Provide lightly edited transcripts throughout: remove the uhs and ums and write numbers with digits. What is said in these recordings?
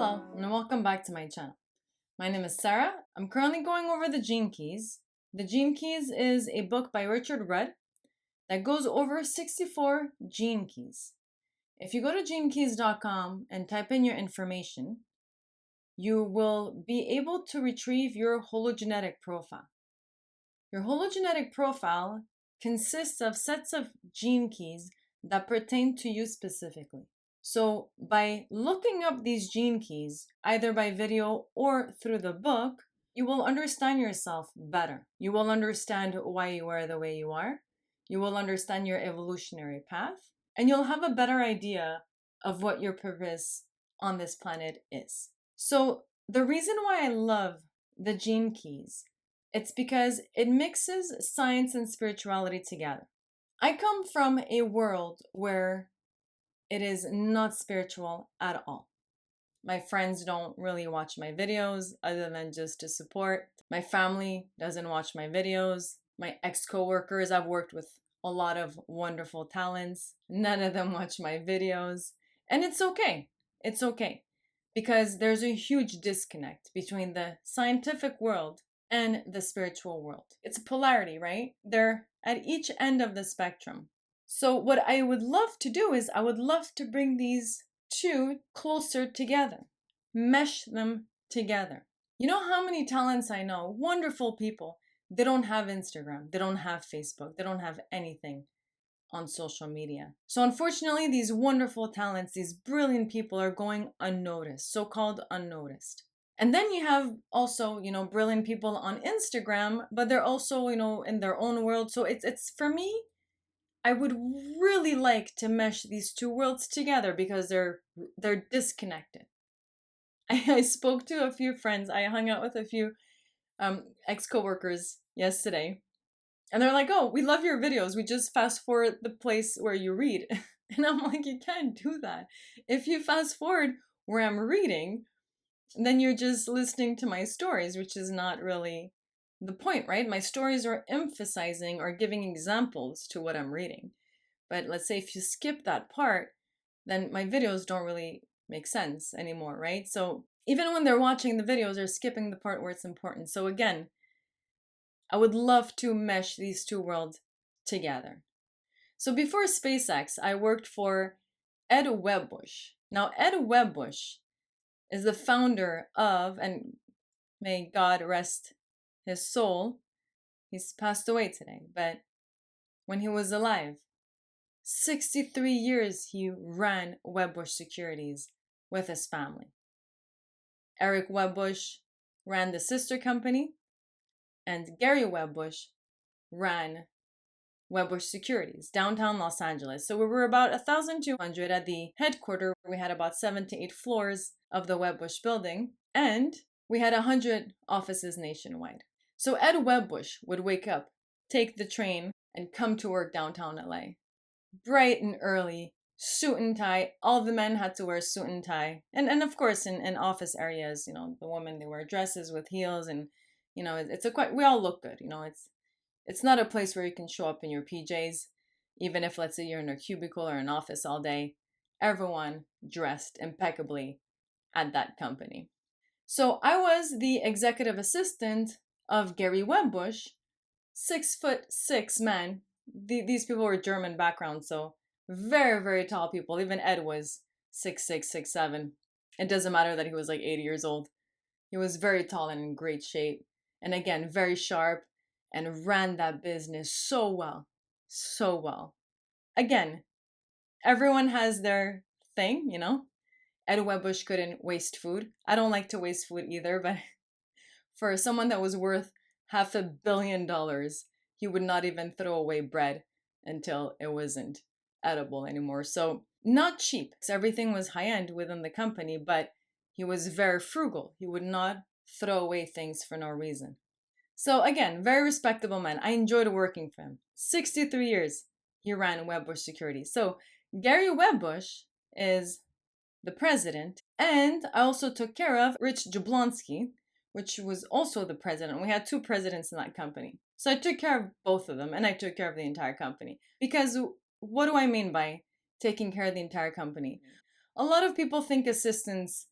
Hello, and welcome back to my channel. My name is Sarah. I'm currently going over the Gene Keys. The Gene Keys is a book by Richard Rudd that goes over 64 gene keys. If you go to genekeys.com and type in your information, you will be able to retrieve your hologenetic profile. Your hologenetic profile consists of sets of gene keys that pertain to you specifically. So by looking up these gene keys, either by video or through the book, you will understand yourself better. You will understand why you are the way you are. You will understand your evolutionary path, and you'll have a better idea of what your purpose on this planet is. So the reason why I love the gene keys, it's because it mixes science and spirituality together. I come from a world where it is not spiritual at all. My friends don't really watch my videos other than just to support. My family doesn't watch my videos. My ex-coworkers, I've worked with a lot of wonderful talents. None of them watch my videos. And it's okay. It's okay. Because there's a huge disconnect between the scientific world and the spiritual world. It's a polarity, right? They're at each end of the spectrum. So what I would love to do is I would love to bring these two closer together, mesh them together. You know how many talents I know, wonderful people, they don't have Instagram, they don't have Facebook, they don't have anything on social media. So unfortunately, these wonderful talents, these brilliant people are going unnoticed, so-called unnoticed. And then you have also, brilliant people on Instagram, but they're also, in their own world. So it's for me, I would really like to mesh these two worlds together because they're disconnected. I spoke to a few friends. I hung out with a few ex-coworkers yesterday, and they're like, "Oh, we love your videos. We just fast forward the place where you read." And I'm like, "You can't do that. If you fast forward where I'm reading, then you're just listening to my stories, which is not really the point, right? My stories are emphasizing or giving examples to what I'm reading. But let's say if you skip that part, then my videos don't really make sense anymore, right? So even when they're watching the videos, they're skipping the part where it's important. So again, I would love to mesh these two worlds together. So before SpaceX, I worked for Ed Webbush. Now, Ed Webbush is the founder of, and may God rest his soul, he's passed away today, but when he was alive, 63 years he ran Webbush Securities with his family. Eric Webbush ran the sister company, and Gary Webbush ran Webbush Securities, downtown Los Angeles. So we were about 1,200 at the headquarters. We had about 7 to 8 floors of the Webbush building, and we had 100 offices nationwide. So Ed Webbush would wake up, take the train, and come to work downtown LA. Bright and early, suit and tie. All the men had to wear suit and tie. And of course, in office areas, the women, they wear dresses with heels, and, we all look good. It's not a place where you can show up in your PJs, even if, let's say, you're in a cubicle or an office all day. Everyone dressed impeccably at that company. So I was the executive assistant of Gary Webbush, 6'6" man. These people were German background, so very, very tall people. Even Ed was 6'6", 6'7". It doesn't matter that he was like 80 years old. He was very tall and in great shape. And again, very sharp, and ran that business so well. So well. Again, everyone has their thing, Ed Webbush couldn't waste food. I don't like to waste food either, but for someone that was worth $500 million, he would not even throw away bread until it wasn't edible anymore. So not cheap. Everything was high-end within the company, but he was very frugal. He would not throw away things for no reason. So again, very respectable man. I enjoyed working for him. 63 years he ran Webbush Securities. So Gary Webbush is the president, and I also took care of Rich Jablonski, which was also the president. We had two presidents in that company. So I took care of both of them, and I took care of the entire company. Because what do I mean by taking care of the entire company? A lot of people think assistants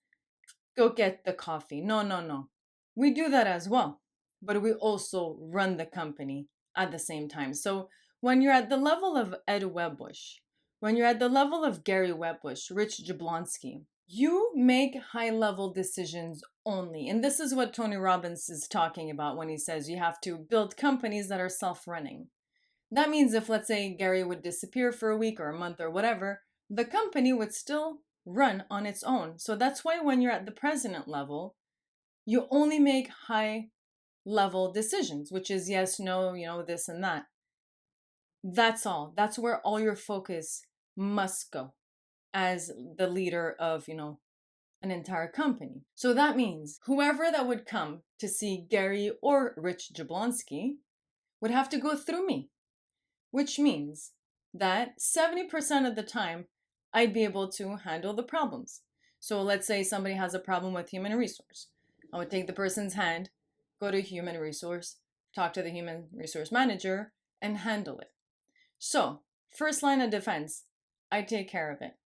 go get the coffee. No, no, no. We do that as well, but we also run the company at the same time. So when you're at the level of Ed Webbush, when you're at the level of Gary Webbush, Rich Jablonski, you make high level decisions only. And this is what Tony Robbins is talking about when he says you have to build companies that are self running. That means if, let's say, Gary would disappear for a week or a month or whatever, the company would still run on its own. So that's why when you're at the president level, you only make high level decisions, which is yes, no, this and that. That's all. That's where all your focus must go as the leader of, an entire company. So that means whoever that would come to see Gary or Rich Jablonski would have to go through me, which means that 70% of the time I'd be able to handle the problems. So let's say somebody has a problem with human resource. I would take the person's hand, go to human resource, talk to the human resource manager, and handle it. So, first line of defense, I take care of it.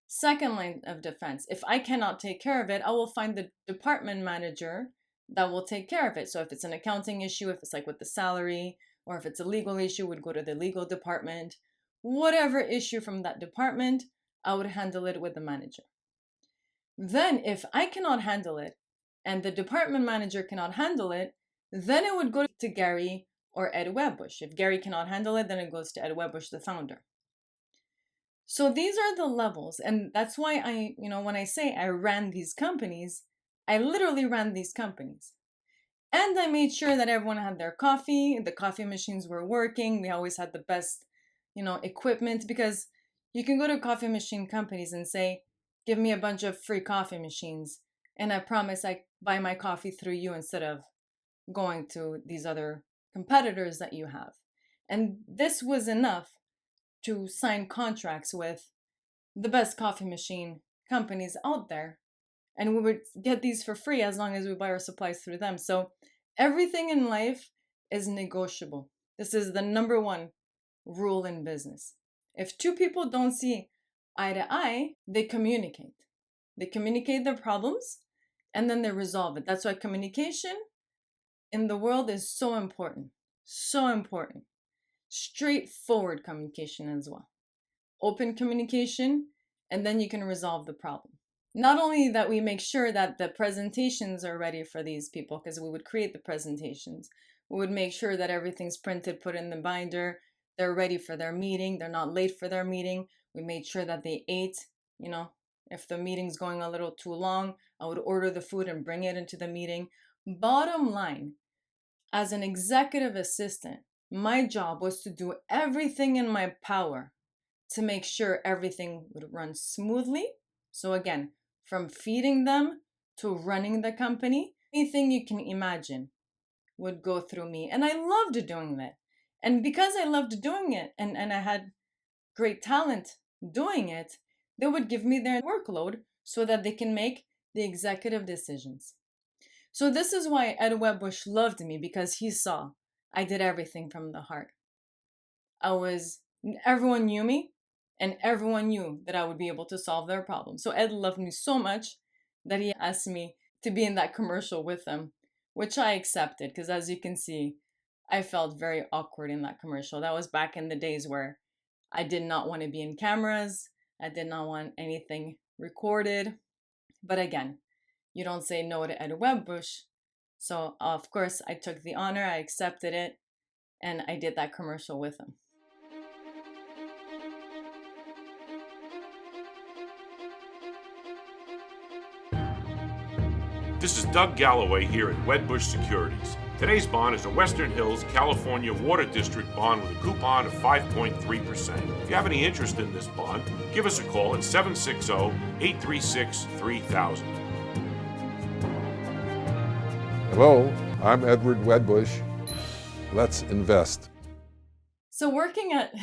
Second line of defense, if I cannot take care of it, I will find the department manager that will take care of it. So if it's an accounting issue, if it's like with the salary, or if it's a legal issue, would go to the legal department. Whatever issue from that department, I would handle it with the manager. Then if I cannot handle it and the department manager cannot handle it, then it would go to Gary or Ed Webbush. If Gary cannot handle it, then it goes to Ed Webbush, the founder. So these are the levels. And that's why when I say I ran these companies, I literally ran these companies. And I made sure that everyone had their coffee, the coffee machines were working. We always had the best, equipment, because you can go to coffee machine companies and say, give me a bunch of free coffee machines. And I promise I buy my coffee through you instead of going to these other competitors that you have. And this was enough to sign contracts with the best coffee machine companies out there. And we would get these for free as long as we buy our supplies through them. So everything in life is negotiable. This is the number one rule in business. If two people don't see eye to eye, they communicate. They communicate their problems and then they resolve it. That's why communication in the world is so important. So important. Straightforward communication as well. Open communication, and then you can resolve the problem. Not only that, we make sure that the presentations are ready for these people, because we would create the presentations. We would make sure that everything's printed, put in the binder. They're ready for their meeting. They're not late for their meeting. We made sure that they ate. If the meeting's going a little too long, I would order the food and bring it into the meeting. Bottom line, as an executive assistant, my job was to do everything in my power to make sure everything would run smoothly. So again, from feeding them to running the company, anything you can imagine would go through me. And I loved doing that. And because I loved doing it and I had great talent doing it, they would give me their workload so that they can make the executive decisions. So this is why Ed Webbush loved me, because he saw I did everything from the heart. Everyone knew me, and everyone knew that I would be able to solve their problem. So Ed loved me so much that he asked me to be in that commercial with him, which I accepted, because as you can see, I felt very awkward in that commercial. That was back in the days where I did not want to be in cameras. I did not want anything recorded. But again, you don't say no to Ed Webbush. So of course I took the honor, I accepted it, and I did that commercial with him. This is Doug Galloway here at Wedbush Securities. Today's bond is a Western Hills, California Water District bond with a coupon of 5.3%. If you have any interest in this bond, give us a call at 760-836-3000. Hello, I'm Edward Wedbush. Let's invest. So working at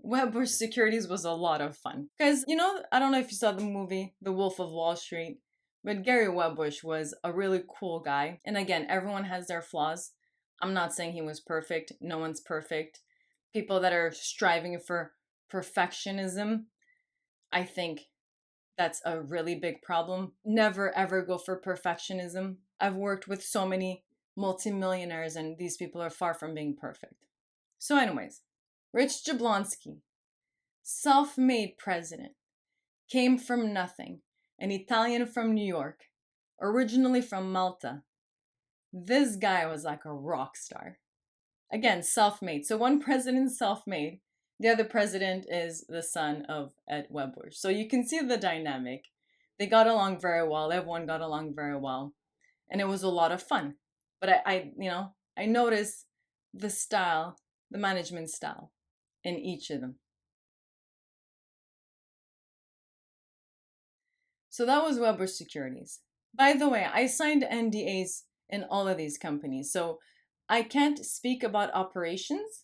Wedbush Securities was a lot of fun. Because, I don't know if you saw the movie The Wolf of Wall Street, but Gary Webbush was a really cool guy. And again, everyone has their flaws. I'm not saying he was perfect. No one's perfect. People that are striving for perfectionism, I think That's a really big problem. Never ever go for perfectionism. I've worked with so many multimillionaires, and these people are far from being perfect. So, anyways, Rich Jablonski, self made president, came from nothing, an Italian from New York, originally from Malta. This guy was like a rock star. Again, self made. So, one president's self made, the other president is the son of Ed Webbush. So, you can see the dynamic. They got along very well. Everyone got along very well. And it was a lot of fun. But I noticed the style, the management style in each of them. So that was Webbush Securities. By the way, I signed NDAs in all of these companies. So I can't speak about operations.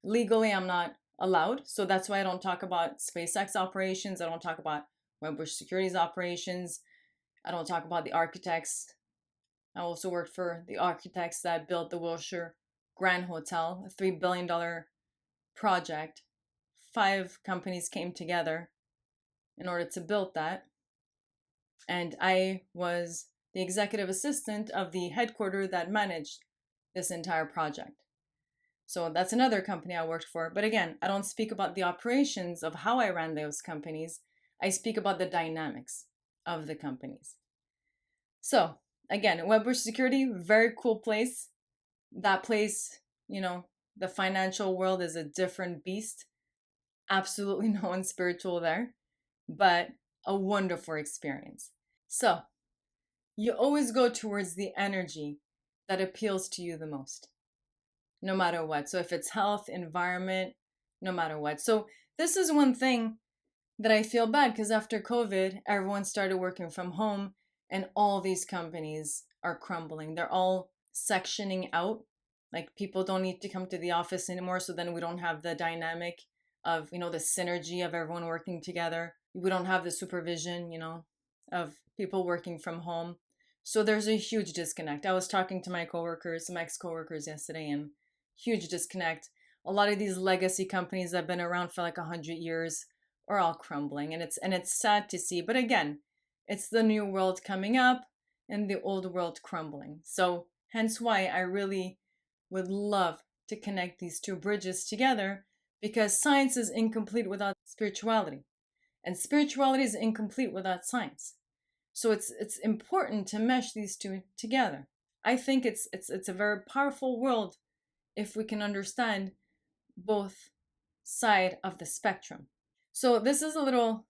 Legally, I'm not allowed. So that's why I don't talk about SpaceX operations. I don't talk about Webbush Securities operations. I don't talk about the architects. I also worked for the architects that built the Wilshire Grand Hotel, a $3 billion project. 5 companies came together in order to build that. And I was the executive assistant of the headquarters that managed this entire project. So that's another company I worked for. But again, I don't speak about the operations of how I ran those companies. I speak about the dynamics of the companies. So again, Webbush Security, very cool place. That place, the financial world is a different beast. Absolutely no one spiritual there, but a wonderful experience. So you always go towards the energy that appeals to you the most, no matter what. So if it's health, environment, no matter what. So this is one thing that I feel bad, because after COVID, everyone started working from home and all these companies are crumbling. They're all sectioning out. Like, people don't need to come to the office anymore. So then we don't have the dynamic of, the synergy of everyone working together. We don't have the supervision, of people working from home. So there's a huge disconnect. I was talking to my ex-coworkers yesterday, and huge disconnect. A lot of these legacy companies that have been around for like 100 years are all crumbling, and it's sad to see. But again, it's the new world coming up and the old world crumbling. So hence why I really would love to connect these two bridges together, because science is incomplete without spirituality, and spirituality is incomplete without science. So it's important to mesh these two together. I think it's a very powerful world if we can understand both side of the spectrum. So this is a little,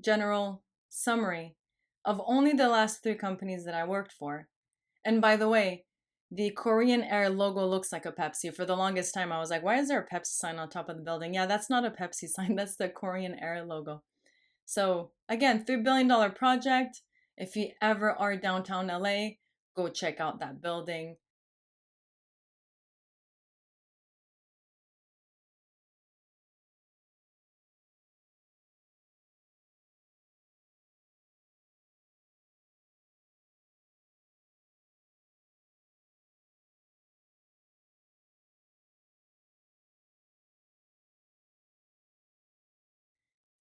general summary of only the last 3 companies that I worked for. And by the way, the Korean Air logo looks like a Pepsi. For the longest time, I was like, why is there a Pepsi sign on top of the building? Yeah, that's not a Pepsi sign. That's the Korean Air logo. So again, $3 billion project. If you ever are downtown LA, go check out that building.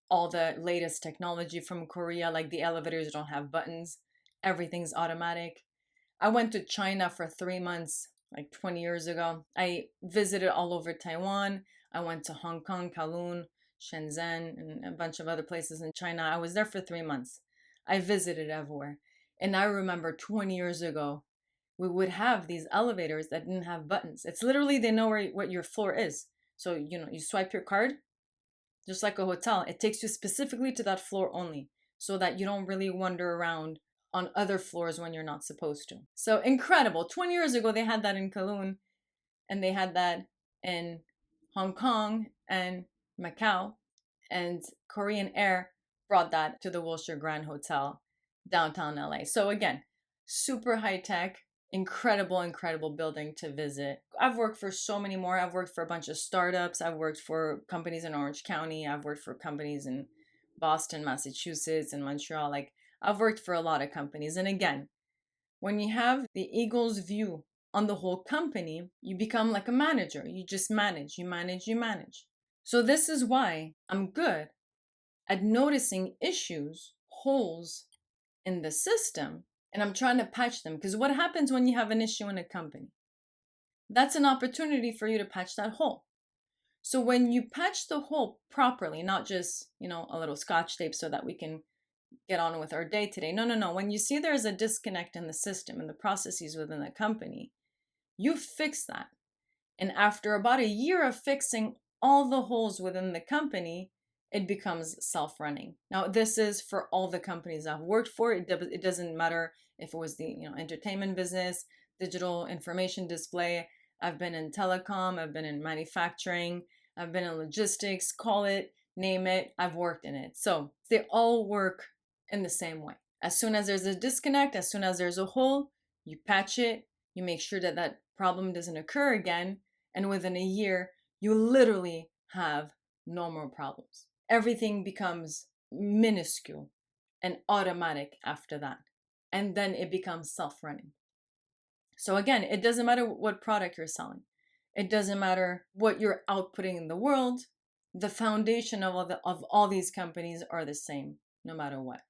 All the latest technology from Korea, like the elevators don't have buttons, everything's automatic. I went to China for 3 months, like 20 years ago. I visited all over Taiwan. I went to Hong Kong, Kowloon, Shenzhen, and a bunch of other places in China. I was there for 3 months. I visited everywhere. And I remember 20 years ago, we would have these elevators that didn't have buttons. It's literally, they know what your floor is. So, you swipe your card, just like a hotel. It takes you specifically to that floor only, so that you don't really wander around on other floors when you're not supposed to. So incredible. 20 years ago, they had that in Kowloon, and they had that in Hong Kong and Macau, and Korean Air brought that to the Wilshire Grand Hotel, downtown LA. So again, super high tech, incredible building to visit. I've worked for so many more. I've worked for a bunch of startups. I've worked for companies in Orange County. I've worked for companies in Boston, Massachusetts, and Montreal. Like, I've worked for a lot of companies. And again, when you have the eagle's view on the whole company, you become like a manager. You just manage, you manage. So this is why I'm good at noticing issues, holes in the system, and I'm trying to patch them. Because what happens when you have an issue in a company? That's an opportunity for you to patch that hole. So when you patch the hole properly, not just, a little scotch tape so that we can get on with our day today. No, no, no. When you see there's a disconnect in the system and the processes within the company, you fix that. And after about a year of fixing all the holes within the company, it becomes self-running. Now, this is for all the companies I've worked for. It doesn't matter if it was the entertainment business, digital information display. I've been in telecom, I've been in manufacturing, I've been in logistics, call it, name it, I've worked in it. So they all work in the same way. As soon as there's a disconnect, as soon as there's a hole, you patch it, you make sure that that problem doesn't occur again, and within a year, you literally have no more problems. Everything becomes minuscule and automatic after that. And then it becomes self-running. So again, it doesn't matter what product you're selling. It doesn't matter what you're outputting in the world. The foundation of all these companies are the same, no matter what.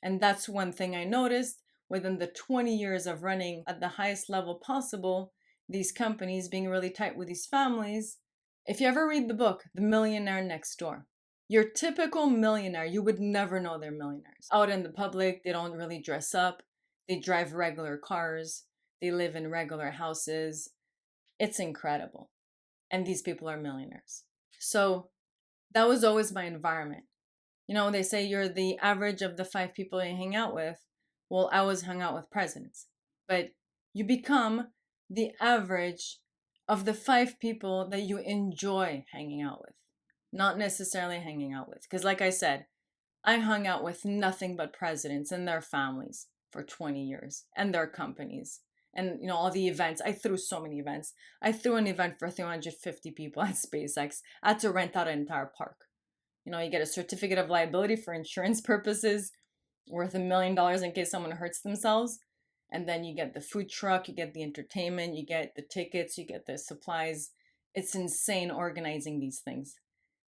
And that's one thing I noticed within the 20 years of running at the highest level possible, these companies being really tight with these families. If you ever read the book, The Millionaire Next Door, your typical millionaire, you would never know they're millionaires. Out in the public, they don't really dress up. They drive regular cars. They live in regular houses. It's incredible. And these people are millionaires. So that was always my environment. They say you're the average of the 5 people you hang out with. Well, I always hung out with presidents. But you become the average of the 5 people that you enjoy hanging out with, not necessarily hanging out with. Because like I said, I hung out with nothing but presidents and their families for 20 years and their companies. And all the events. I threw so many events. I threw an event for 350 people at SpaceX. I had to rent out an entire park. You get a certificate of liability for insurance purposes worth $1 million in case someone hurts themselves. And then you get the food truck, you get the entertainment, you get the tickets, you get the supplies. It's insane organizing these things.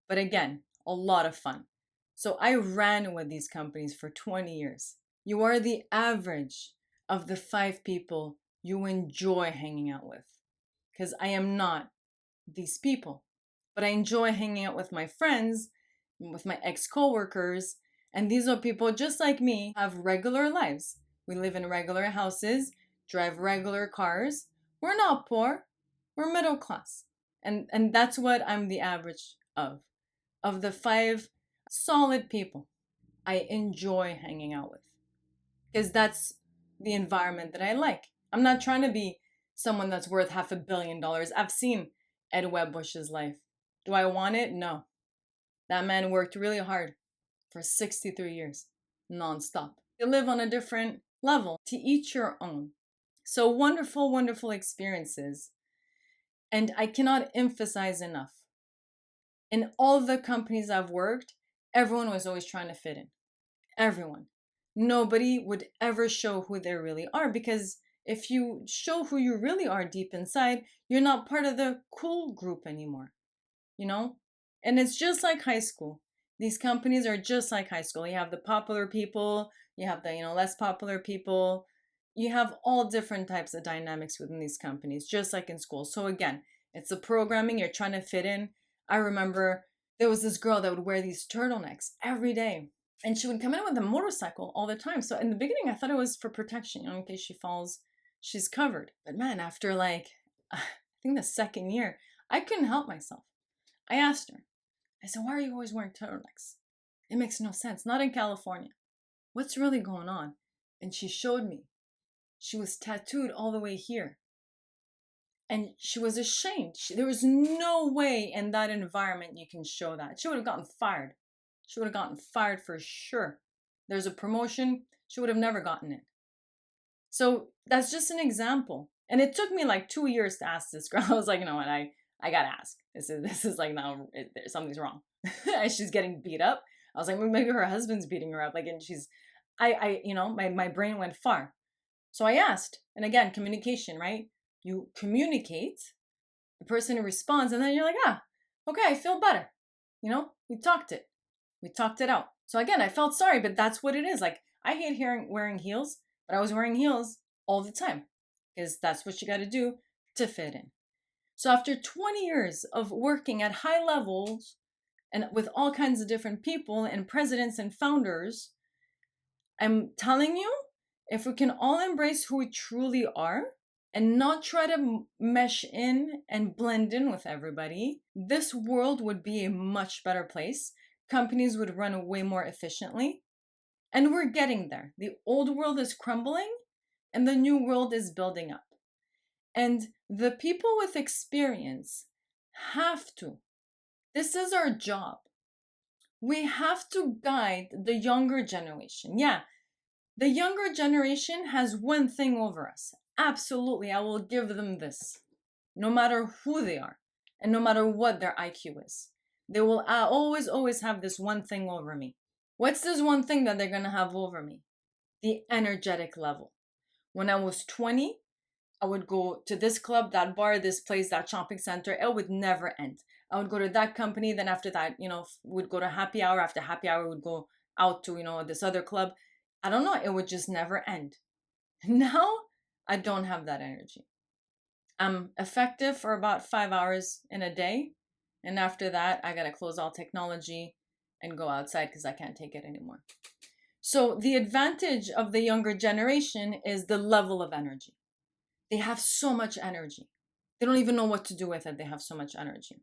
But again, a lot of fun. So I ran with these companies for 20 years. You are the average of the 5 people you enjoy hanging out with. Because I am not these people. But I enjoy hanging out with my friends, with my ex-coworkers, and these are people just like me, have regular lives. We live in regular houses, drive regular cars. We're not poor, we're middle class. And that's what I'm the average of. Of the 5 solid people I enjoy hanging out with. Because that's the environment that I like. I'm not trying to be someone that's worth $500 million. I've seen Ed Webbush's life. Do I want it? No. That man worked really hard for 63 years, nonstop. You live on a different level, to each your own. So wonderful, wonderful experiences. And I cannot emphasize enough. In all the companies I've worked, everyone was always trying to fit in. Everyone. Nobody would ever show who they really are, because if you show who you really are deep inside, you're not part of the cool group anymore. And it's just like high school. These companies are just like high school. You have the popular people, you have the less popular people. You have all different types of dynamics within these companies, just like in school. So again, it's the programming, you're trying to fit in. I remember there was this girl that would wear these turtlenecks every day. And she would come in with a motorcycle all the time. So in the beginning, I thought it was for protection, in case she falls, she's covered. But man, after I think the 2nd year, I couldn't help myself. I asked her, I said, why are you always wearing turtlenecks? It makes no sense. Not in California. What's really going on? And she showed me. She was tattooed all the way here. And she was ashamed. There was no way in that environment you can show that. She would have gotten fired. She would have gotten fired for sure. There's a promotion. She would have never gotten it. So that's just an example. And it took me 2 years to ask this girl. I was like, you know what? I gotta ask. This is now something's wrong. And she's getting beat up. I was like, maybe her husband's beating her up. And she's, my brain went far. So I asked, and again, communication, right? You communicate, the person responds, and then you're like, okay, I feel better. We talked it out. So again, I felt sorry, but that's what it is. Like, I hate wearing heels, but I was wearing heels all the time because that's what you got to do to fit in. So after 20 years of working at high levels and with all kinds of different people and presidents and founders, I'm telling you, if we can all embrace who we truly are and not try to mesh in and blend in with everybody, this world would be a much better place. Companies would run way more efficiently. And we're getting there. The old world is crumbling and the new world is building up. And the people with experience have to. This is our job. We have to guide the younger generation. Yeah, the younger generation has one thing over us. Absolutely, I will give them this. No matter who they are and no matter what their IQ is. They will always have this one thing over me. What's this one thing that they're going to have over me? The energetic level. When I was 20, I would go to this club, that bar, this place, that shopping center. It would never end. I would go to that company. Then after that, would go to happy hour. After happy hour, would go out to, this other club. I don't know. It would just never end. Now, I don't have that energy. I'm effective for about 5 hours in a day. And after that, I got to close all technology and go outside because I can't take it anymore. So the advantage of the younger generation is the level of energy. They have so much energy. They don't even know what to do with it. They have so much energy.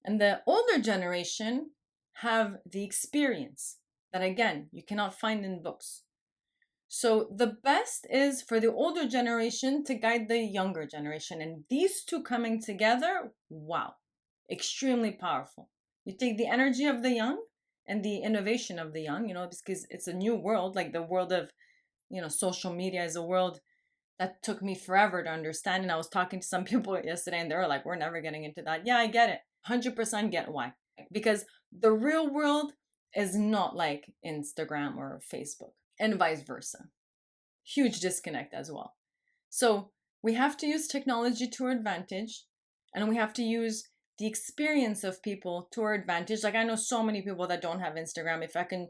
And the older generation have the experience that, again, you cannot find in books. So the best is for the older generation to guide the younger generation. And these two coming together, wow, extremely powerful. You take the energy of the young and the innovation of the young, because it's a new world. Like the world of, social media is a world that took me forever to understand. And I was talking to some people yesterday and they were like, we're never getting into that. Yeah, I get it. 100% get why. Because the real world is not like Instagram or Facebook and vice versa. Huge disconnect as well. So we have to use technology to our advantage and we have to use the experience of people to our advantage. Like I know so many people that don't have Instagram. If I can,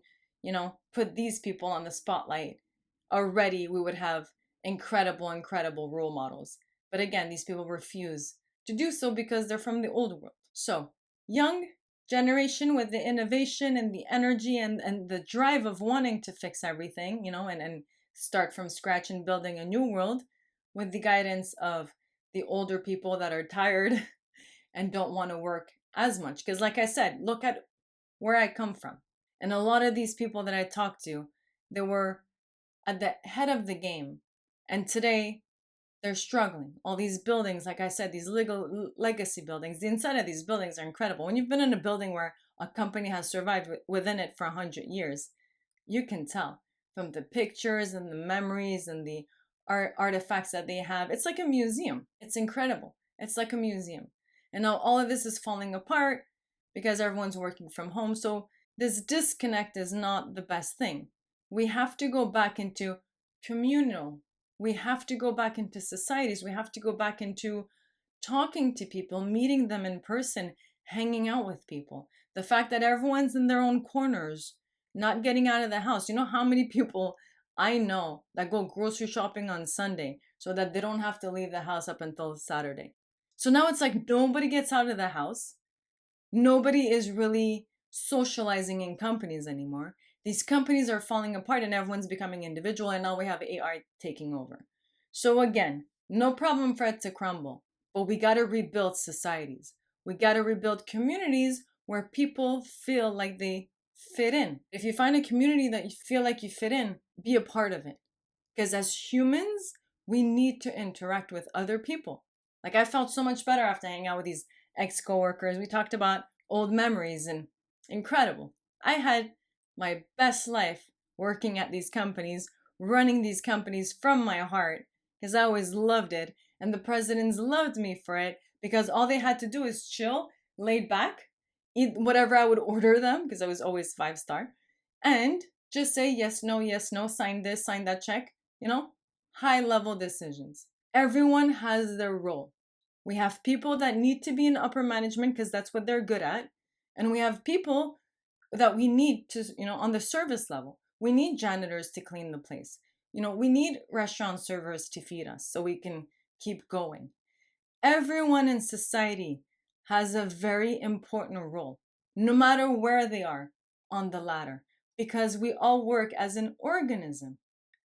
put these people on the spotlight already, we would have incredible role models. But again, these people refuse to do so because they're from the old world. So young generation with the innovation and the energy and the drive of wanting to fix everything, and start from scratch and building a new world with the guidance of the older people that are tired and don't want to work as much. Because like I said, look at where I come from. And a lot of these people that I talked to, they were at the head of the game. And today they're struggling. All these buildings, like I said, these legacy buildings, the inside of these buildings are incredible. When you've been in a building where a company has survived within it for 100 years, you can tell from the pictures and the memories and the artifacts that they have. It's like a museum. It's incredible. It's like a museum. And now all of this is falling apart because everyone's working from home. So this disconnect is not the best thing. We have to go back into communal. We have to go back into societies. We have to go back into talking to people, meeting them in person, hanging out with people. The fact that everyone's in their own corners, not getting out of the house. You know how many people I know that go grocery shopping on Sunday so that they don't have to leave the house up until Saturday. So now it's like nobody gets out of the house. Nobody is really socializing in companies anymore. These companies are falling apart and everyone's becoming individual, and now we have AI taking over. So again, no problem for it to crumble, but we got to rebuild societies. We got to rebuild communities where people feel like they fit in. If you find a community that you feel like you fit in, be a part of it. Because as humans, we need to interact with other people. Like I felt so much better after hanging out with these ex-coworkers. We talked about old memories and incredible. I had my best life working at these companies, running these companies from my heart because I always loved it. And the presidents loved me for it because all they had to do is chill, laid back, eat whatever I would order them because I was always 5-star, and just say yes, no, sign this, sign that check, high level decisions. Everyone has their role. We have people that need to be in upper management because that's what they're good at. And we have people that we need to, on the service level. We need janitors to clean the place. We need restaurant servers to feed us so we can keep going. Everyone in society has a very important role, no matter where they are on the ladder, because we all work as an organism.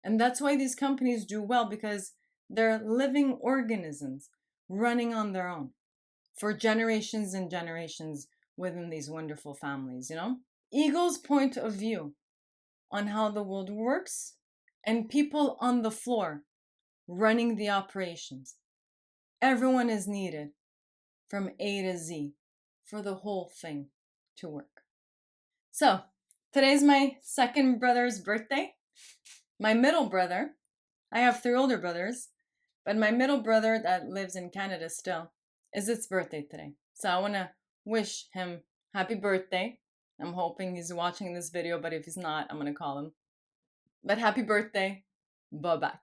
And that's why these companies do well, because they're living organisms running on their own for generations and generations within these wonderful families. Ego's point of view on how the world works, and people on the floor running the operations. Everyone is needed from A to Z for the whole thing to work. So, today's my second brother's birthday. My middle brother, I have 3 older brothers, but my middle brother that lives in Canada still, is its birthday today. So I want to wish him happy birthday. I'm hoping he's watching this video, but if he's not, I'm going to call him. But happy birthday, Babak.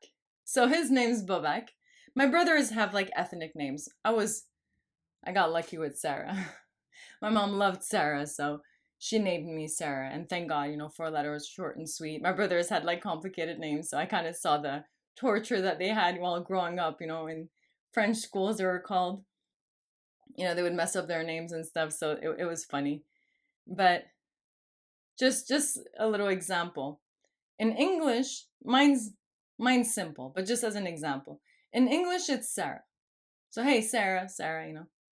So his name's Babak. My brothers have like ethnic names. I got lucky with Sarah. My mom loved Sarah, so she named me Sarah. And thank God, 4 letters, short and sweet. My brothers had like complicated names, so I kind of saw the torture that they had while growing up, in French schools they were called. They would mess up their names and stuff, so it was funny. But just a little example. In English, mine's simple, but just as an example. In English, it's Sarah. So, hey, Sarah,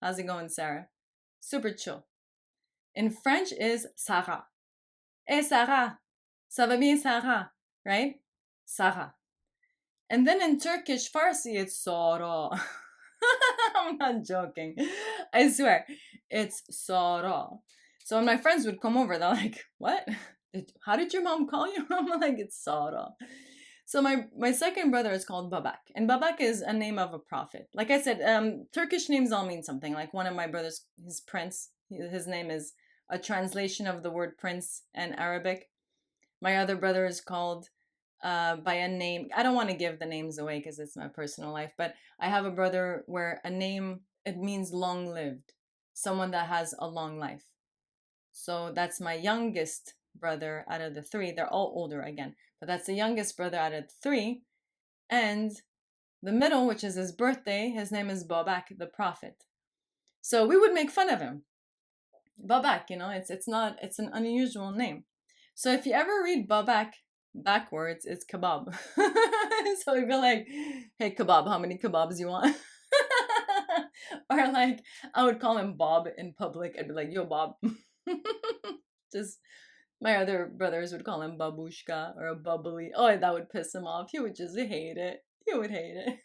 how's it going, Sarah? Super chill. In French is Sarah. Hey, Sarah, ça va bien, Sarah, right? Sarah. And then in Turkish Farsi, it's Sara. I'm not joking. I swear. It's Sara. So when my friends would come over, they're like, what? How did your mom call you? I'm like, it's Sara. So my second brother is called Babak. And Babak is a name of a prophet. Like I said, Turkish names all mean something. Like one of my brothers, his prince, his name is a translation of the word prince in Arabic. My other brother is called by a name. I don't want to give the names away because it's my personal life, but I have a brother where a name, it means long-lived, someone that has a long life. So that's my youngest brother out of the 3. They're all older again, but that's the youngest brother out of the 3. And the middle, which is his birthday, his name is Babak, the prophet. So we would make fun of him. Babak, it's an unusual name. So if you ever read Babak backwards, it's kebab. So we'd be like, hey, kebab, how many kebabs you want? Or like, I would call him Bob in public. I'd be like, yo, Bob. Just, my other brothers would call him Babushka or a bubbly. Oh, that would piss him off. He would just hate it. He would hate it.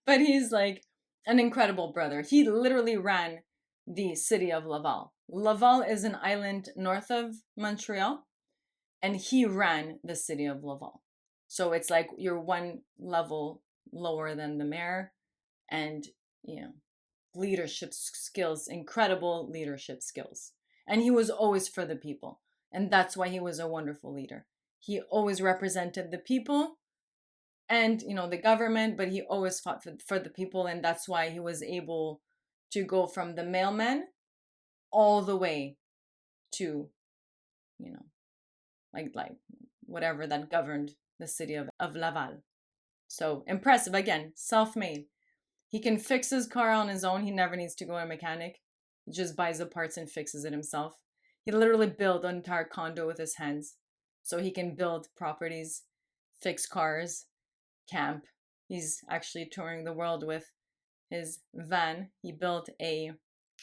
But he's like an incredible brother. He literally ran the city of Laval. Laval is an island north of Montreal, and he ran the city of Laval. So it's like you're one level lower than the mayor, and leadership skills, incredible leadership skills. And he was always for the people. And that's why he was a wonderful leader. He always represented the people and, the government, but he always fought for the people. And that's why he was able to go from the mailman all the way to, like whatever that governed the city of Laval. So impressive. Again, self-made. He can fix his car on his own. He never needs to go to a mechanic. He just buys the parts and fixes it himself. He literally built an entire condo with his hands. So he can build properties, fix cars, camp. He's actually touring the world with his van. He built a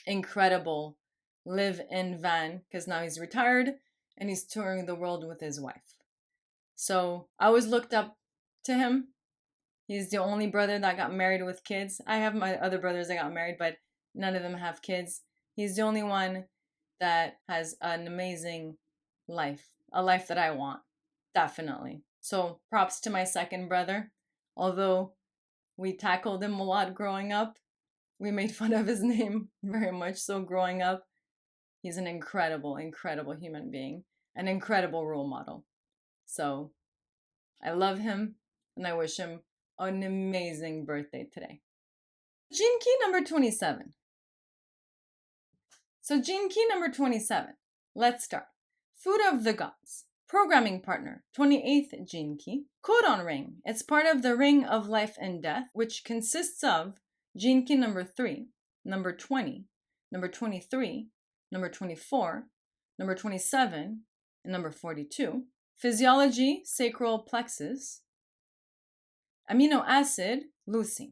incredible live-in van because now he's retired and he's touring the world with his wife. So I always looked up to him. He's the only brother that got married with kids. I have my other brothers that got married, but none of them have kids. He's the only one that has an amazing life, a life that I want, definitely. So props to my second brother. Although we tackled him a lot growing up, we made fun of his name very much so growing up. He's an incredible, incredible human being, an incredible role model. So I love him and I wish him an amazing birthday today. Gene key number 27. So gene key number 27. Let's start. Food of the Gods. Programming partner, 28th gene key. Codon ring. It's part of the ring of life and death, which consists of gene key number 3, number 20, number 23, number 24, number 27, and number 42. Physiology, sacral plexus. Amino acid, leucine.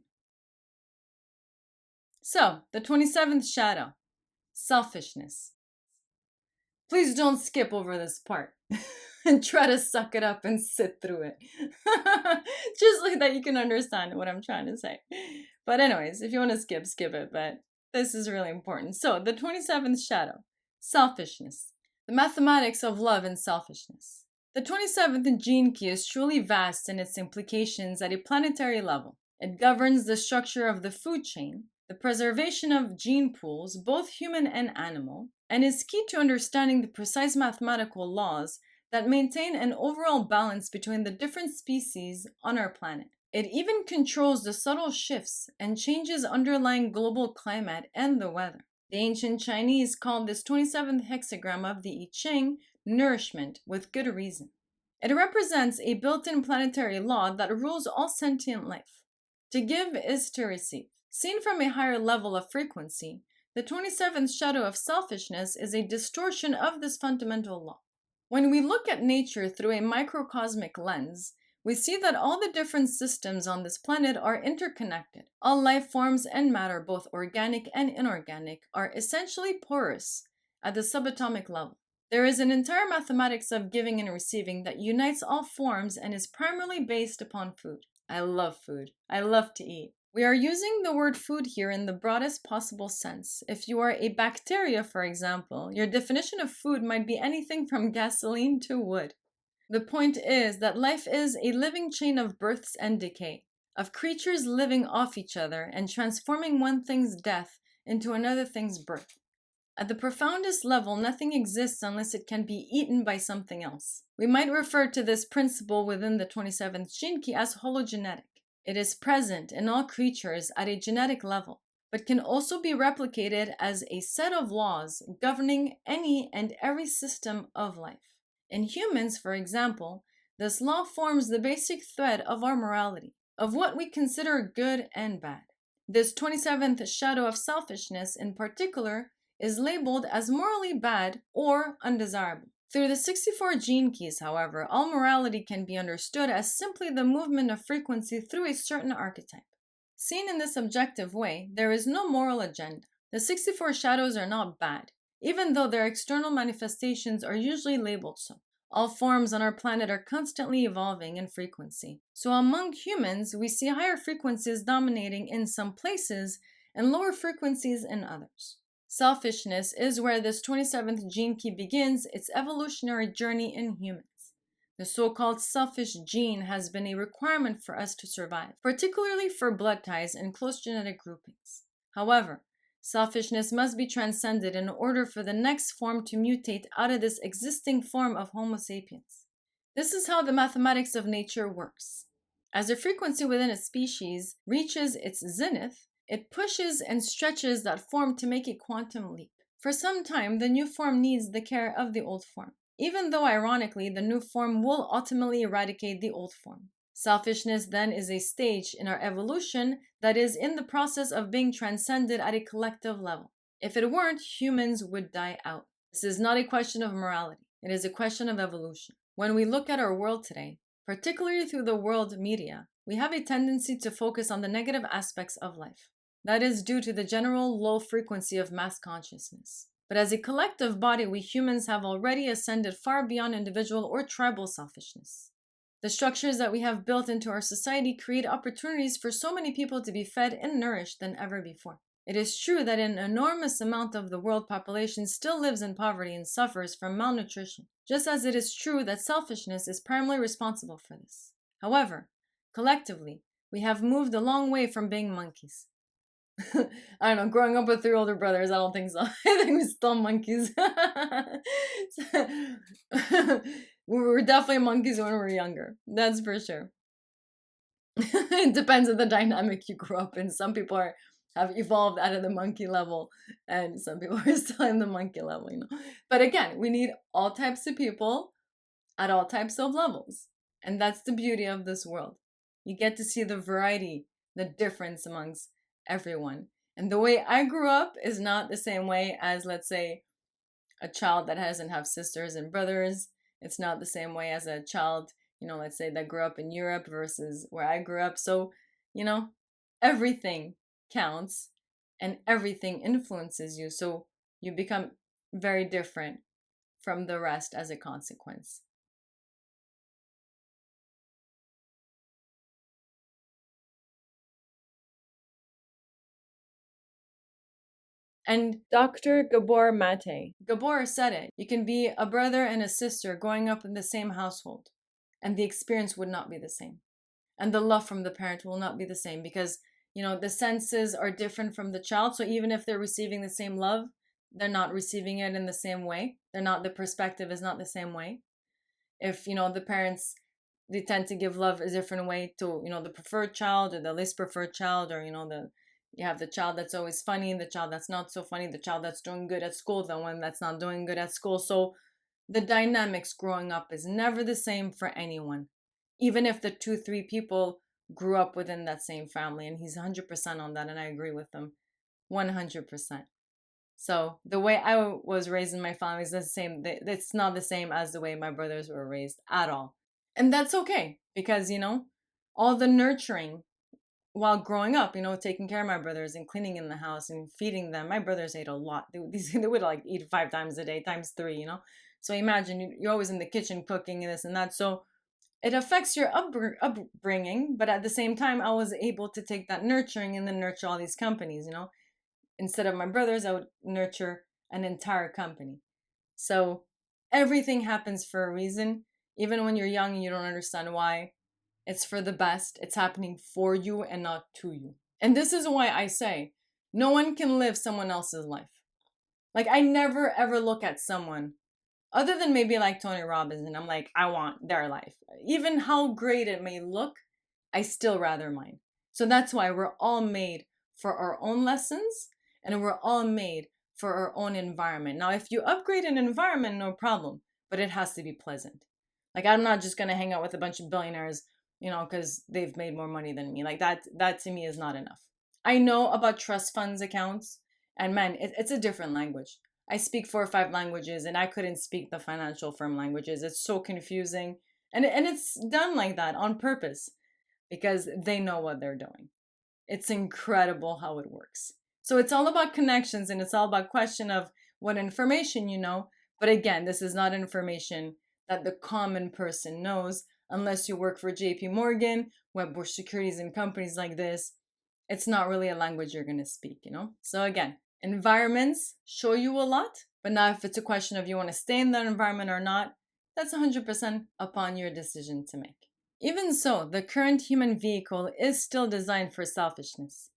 So, the 27th shadow, selfishness. Please don't skip over this part and try to suck it up and sit through it. Just like that you can understand what I'm trying to say. But anyways, if you want to skip it, but this is really important. So, the 27th shadow, selfishness. The mathematics of love and selfishness. The 27th gene key is truly vast in its implications at a planetary level. It governs the structure of the food chain, the preservation of gene pools, both human and animal, and is key to understanding the precise mathematical laws that maintain an overall balance between the different species on our planet. It even controls the subtle shifts and changes underlying global climate and the weather. The ancient Chinese called this 27th hexagram of the I Ching nourishment, with good reason. It represents a built-in planetary law that rules all sentient life. To give is to receive. Seen from a higher level of frequency, the 27th shadow of selfishness is a distortion of this fundamental law. When we look at nature through a microcosmic lens, we see that all the different systems on this planet are interconnected. All life forms and matter, both organic and inorganic, are essentially porous at the subatomic level. There is an entire mathematics of giving and receiving that unites all forms and is primarily based upon food. I love food. I love to eat. We are using the word food here in the broadest possible sense. If you are a bacteria, for example, your definition of food might be anything from gasoline to wood. The point is that life is a living chain of births and decay, of creatures living off each other and transforming one thing's death into another thing's birth. At the profoundest level, nothing exists unless it can be eaten by something else. We might refer to this principle within the 27th gene key as hologenetic. It is present in all creatures at a genetic level, but can also be replicated as a set of laws governing any and every system of life. In humans, for example, this law forms the basic thread of our morality, of what we consider good and bad. This 27th shadow of selfishness, in particular, is labeled as morally bad or undesirable. Through the 64 gene keys, however, all morality can be understood as simply the movement of frequency through a certain archetype. Seen in this objective way, there is no moral agenda. The 64 shadows are not bad, even though their external manifestations are usually labeled so. All forms on our planet are constantly evolving in frequency. So among humans, we see higher frequencies dominating in some places and lower frequencies in others. Selfishness is where this 27th gene key begins its evolutionary journey in humans. The so-called selfish gene has been a requirement for us to survive, particularly for blood ties and close genetic groupings. However, selfishness must be transcended in order for the next form to mutate out of this existing form of Homo sapiens. This is how the mathematics of nature works. As a frequency within a species reaches its zenith, it pushes and stretches that form to make a quantum leap. For some time, the new form needs the care of the old form, even though ironically, the new form will ultimately eradicate the old form. Selfishness then is a stage in our evolution that is in the process of being transcended at a collective level. If it weren't, humans would die out. This is not a question of morality. It is a question of evolution. When we look at our world today, particularly through the world media, we have a tendency to focus on the negative aspects of life. That is due to the general low frequency of mass consciousness. But as a collective body, we humans have already ascended far beyond individual or tribal selfishness. The structures that we have built into our society create opportunities for so many people to be fed and nourished than ever before. It is true that an enormous amount of the world population still lives in poverty and suffers from malnutrition, just as it is true that selfishness is primarily responsible for this. However, collectively, we have moved a long way from being monkeys. I don't know, growing up with 3 older brothers, I don't think so. I think we're still monkeys. We were definitely monkeys when we were younger. That's for sure. It depends on the dynamic you grew up in. Some people have have evolved out of the monkey level, and some people are still in the monkey level, But again, we need all types of people at all types of levels. And that's the beauty of this world. You get to see the variety, the difference amongst everyone. And the way I grew up is not the same way as, let's say, a child that doesn't have sisters and brothers. It's not the same way as a child, let's say that grew up in Europe versus where I grew up. So, you know, everything counts and everything influences you. So you become very different from the rest as a consequence. And Dr. Gabor Mate, Gabor said it. You can be a brother and a sister growing up in the same household, and the experience would not be the same. And the love from the parent will not be the same because, the senses are different from the child. So even if they're receiving the same love, they're not receiving it in the same way. The perspective is not the same way. If, the parents, they tend to give love a different way to, the preferred child or the least preferred child, or, you have the child that's always funny, the child that's not so funny, the child that's doing good at school, the one that's not doing good at school. So the dynamics growing up is never the same for anyone, even if the 2-3 people grew up within that same family. And he's 100% on that, and I agree with him 100%. So the way I was raised in my family is the same. It's not the same as the way my brothers were raised at all. And that's okay because, all the nurturing while growing up, taking care of my brothers and cleaning in the house and feeding them. My brothers ate a lot. They would like eat 5 times a day, times 3, So imagine you're always in the kitchen cooking and this and that. So it affects your upbringing, but at the same time, I was able to take that nurturing and then nurture all these companies, Instead of my brothers, I would nurture an entire company. So everything happens for a reason. Even when you're young and you don't understand why, it's for the best. It's happening for you and not to you. And this is why I say no one can live someone else's life. Like, I never ever look at someone other than maybe like Tony Robbins and I'm like, I want their life. Even how great it may look, I still rather mine. So that's why we're all made for our own lessons and we're all made for our own environment. Now, if you upgrade an environment, no problem, but it has to be pleasant. Like, I'm not just going to hang out with a bunch of billionaires, because they've made more money than me. Like, that to me is not enough. I know about trust funds accounts, and man, it's a different language. I speak 4 or 5 languages, and I couldn't speak the financial firm languages. It's so confusing, and it's done like that on purpose because they know what they're doing. It's incredible how it works. So it's all about connections, and it's all about question of what information you know. But again, this is not information that the common person knows unless you work for JP Morgan, Wedbush Securities, and companies like this. It's not really a language you're going to speak, So again, environments show you a lot, but now if it's a question of you want to stay in that environment or not, that's 100% upon your decision to make. Even so, the current human vehicle is still designed for selfishness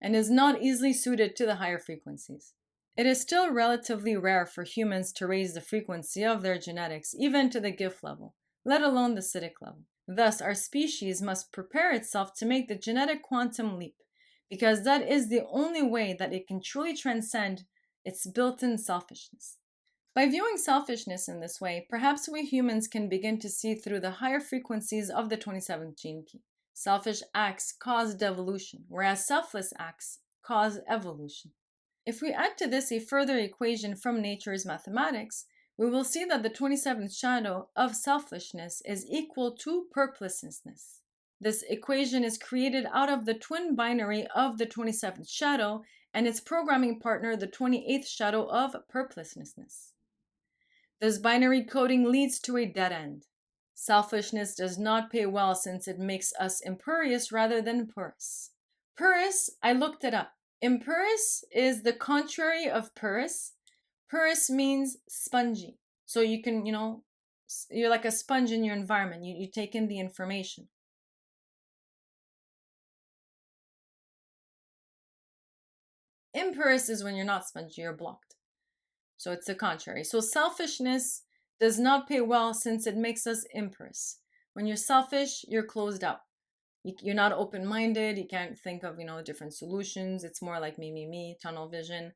and is not easily suited to the higher frequencies. It is still relatively rare for humans to raise the frequency of their genetics even to the gift level, let alone the acidic level. Thus, our species must prepare itself to make the genetic quantum leap, because that is the only way that it can truly transcend its built-in selfishness. By viewing selfishness in this way, perhaps we humans can begin to see through the higher frequencies of the 27th gene key. Selfish acts cause devolution, whereas selfless acts cause evolution. If we add to this a further equation from nature's mathematics, we will see that the 27th shadow of selfishness is equal to purposelessness. This equation is created out of the twin binary of the 27th shadow and its programming partner, the 28th shadow of purposelessness. This binary coding leads to a dead end. Selfishness does not pay well since it makes us imperious rather than purus. Purus, I looked it up. Impurus is the contrary of purus. Purus means spongy. So you can, you're like a sponge in your environment. You take in the information. Impurus is when you're not spongy, you're blocked. So it's the contrary. So selfishness does not pay well since it makes us impurus. When you're selfish, you're closed up. You're not open-minded. You can't think of, different solutions. It's more like me, tunnel vision.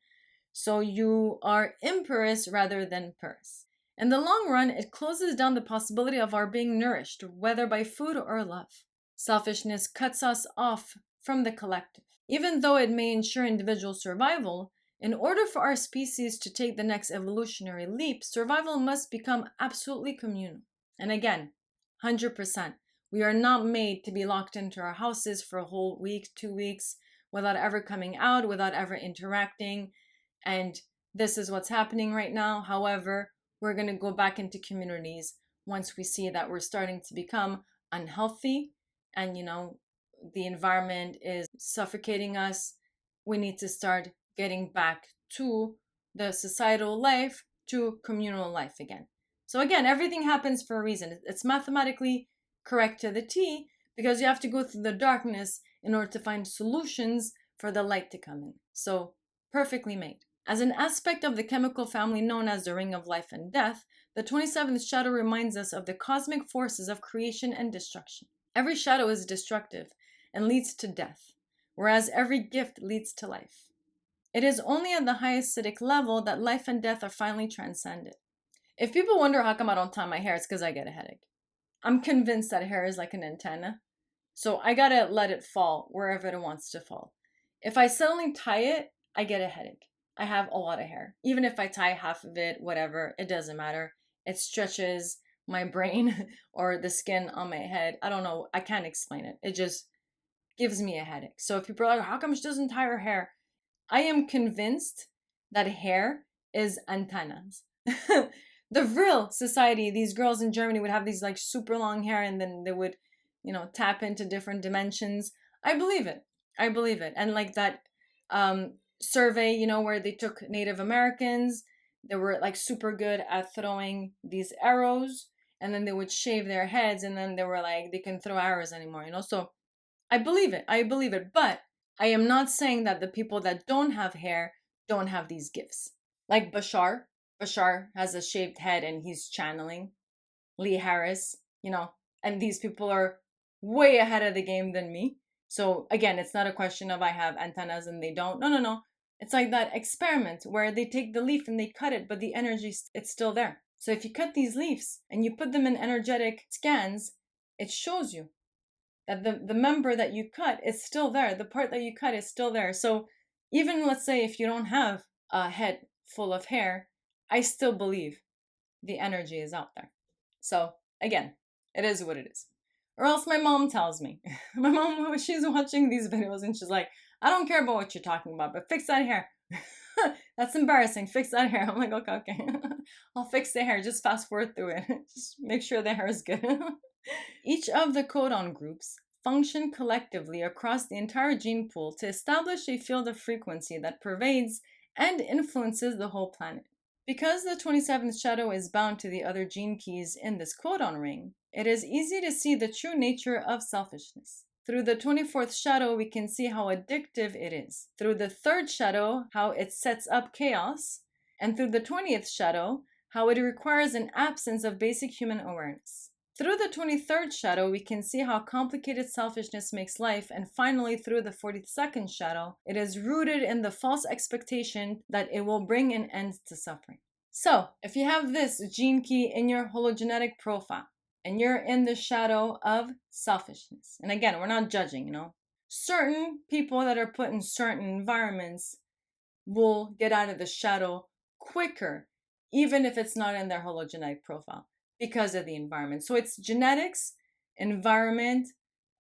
So you are imperous rather than purus. In the long run, it closes down the possibility of our being nourished, whether by food or love. Selfishness cuts us off from the collective. Even though it may ensure individual survival, in order for our species to take the next evolutionary leap, survival must become absolutely communal. And again, 100%. We are not made to be locked into our houses for a whole week, 2 weeks, without ever coming out, without ever interacting. And this is what's happening right now. However, we're going to go back into communities once we see that we're starting to become unhealthy and, the environment is suffocating us. We need to start getting back to the societal life, to communal life again. So again, everything happens for a reason. It's mathematically correct to the T, because you have to go through the darkness in order to find solutions for the light to come in. So perfectly made. As an aspect of the chemical family known as the ring of life and death, the 27th shadow reminds us of the cosmic forces of creation and destruction. Every shadow is destructive and leads to death, whereas every gift leads to life. It is only at the highest acidic level that life and death are finally transcended. If people wonder how come I don't tie my hair, it's because I get a headache. I'm convinced that hair is like an antenna, so I gotta let it fall wherever it wants to fall. If I suddenly tie it, I get a headache. I have a lot of hair. Even if I tie half of it, whatever, it doesn't matter. It stretches my brain or the skin on my head. I don't know. I can't explain it. It just gives me a headache. So if people are like, how come she doesn't tie her hair? I am convinced that hair is antennas. The real society, these girls in Germany would have these like super long hair and then they would, tap into different dimensions. I believe it. I believe it. And like that survey, where they took Native Americans, they were like super good at throwing these arrows, and then they would shave their heads, and then they were like, they can throw arrows anymore, So I believe it. I believe it. But I am not saying that the people that don't have hair don't have these gifts. Like Bashar. Bashar has a shaved head and he's channeling. Lee Harris, and these people are way ahead of the game than me. So again, it's not a question of I have antennas and they don't. No, no, no. It's like that experiment where they take the leaf and they cut it, but the energy, it's still there. So if you cut these leaves and you put them in energetic scans, it shows you that the member that you cut is still there. The part that you cut is still there. So even let's say if you don't have a head full of hair, I still believe the energy is out there. So again, it is what it is. Or else my mom tells me. My mom, she's watching these videos and she's like, I don't care about what you're talking about, but fix that hair. That's embarrassing. Fix that hair. I'm like, okay. I'll fix the hair. Just fast forward through it. Just make sure the hair is good. Each of the codon groups function collectively across the entire gene pool to establish a field of frequency that pervades and influences the whole planet. Because the 27th shadow is bound to the other gene keys in this codon ring, it is easy to see the true nature of selfishness. Through the 24th shadow, we can see how addictive it is. Through the 3rd shadow, how it sets up chaos. And through the 20th shadow, how it requires an absence of basic human awareness. Through the 23rd shadow, we can see how complicated selfishness makes life, and finally, through the 42nd shadow, it is rooted in the false expectation that it will bring an end to suffering. So, if you have this gene key in your hologenetic profile, and you're in the shadow of selfishness, and again, we're not judging, certain people that are put in certain environments will get out of the shadow quicker, even if it's not in their hologenetic profile, because of the environment. So it's genetics, environment,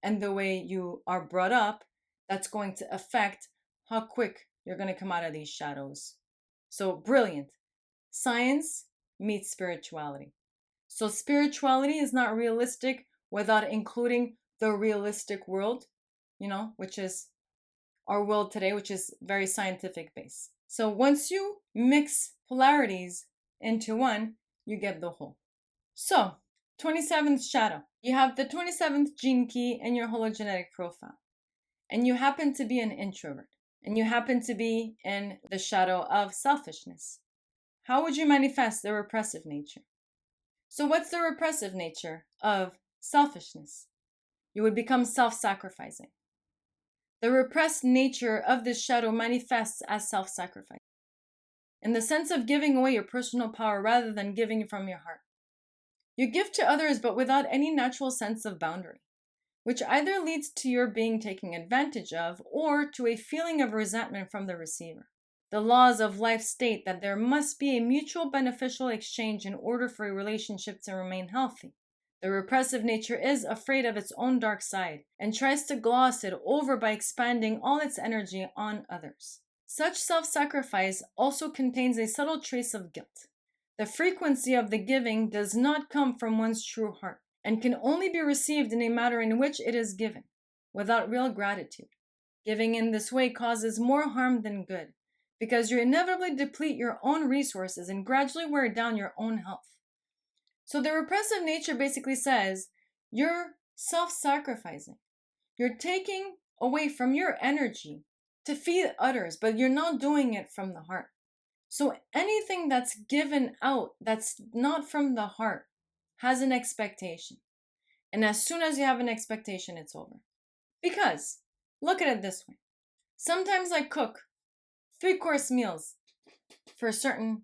and the way you are brought up that's going to affect how quick you're going to come out of these shadows. So brilliant. Science meets spirituality. So spirituality is not realistic without including the realistic world, which is our world today, which is very scientific based. So once you mix polarities into one, you get the whole. So, 27th shadow. You have the 27th gene key in your hologenetic profile. And you happen to be an introvert. And you happen to be in the shadow of selfishness. How would you manifest the repressive nature? So what's the repressive nature of selfishness? you would become self-sacrificing. The repressed nature of this shadow manifests as self-sacrifice, in the sense of giving away your personal power rather than giving from your heart. You give to others, but without any natural sense of boundary, which either leads to your being taken advantage of or to a feeling of resentment from the receiver. The laws of life state that there must be a mutual beneficial exchange in order for a relationship to remain healthy. The repressive nature is afraid of its own dark side and tries to gloss it over by expanding all its energy on others. Such self-sacrifice also contains a subtle trace of guilt. The frequency of the giving does not come from one's true heart and can only be received in a manner in which it is given, without real gratitude. Giving in this way causes more harm than good, because you inevitably deplete your own resources and gradually wear down your own health. So the repressive nature basically says, you're self-sacrificing. You're taking away from your energy to feed others, but you're not doing it from the heart. So anything that's given out that's not from the heart has an expectation. And as soon as you have an expectation, it's over. Because, look at it this way. Sometimes I cook 3-course meals for certain,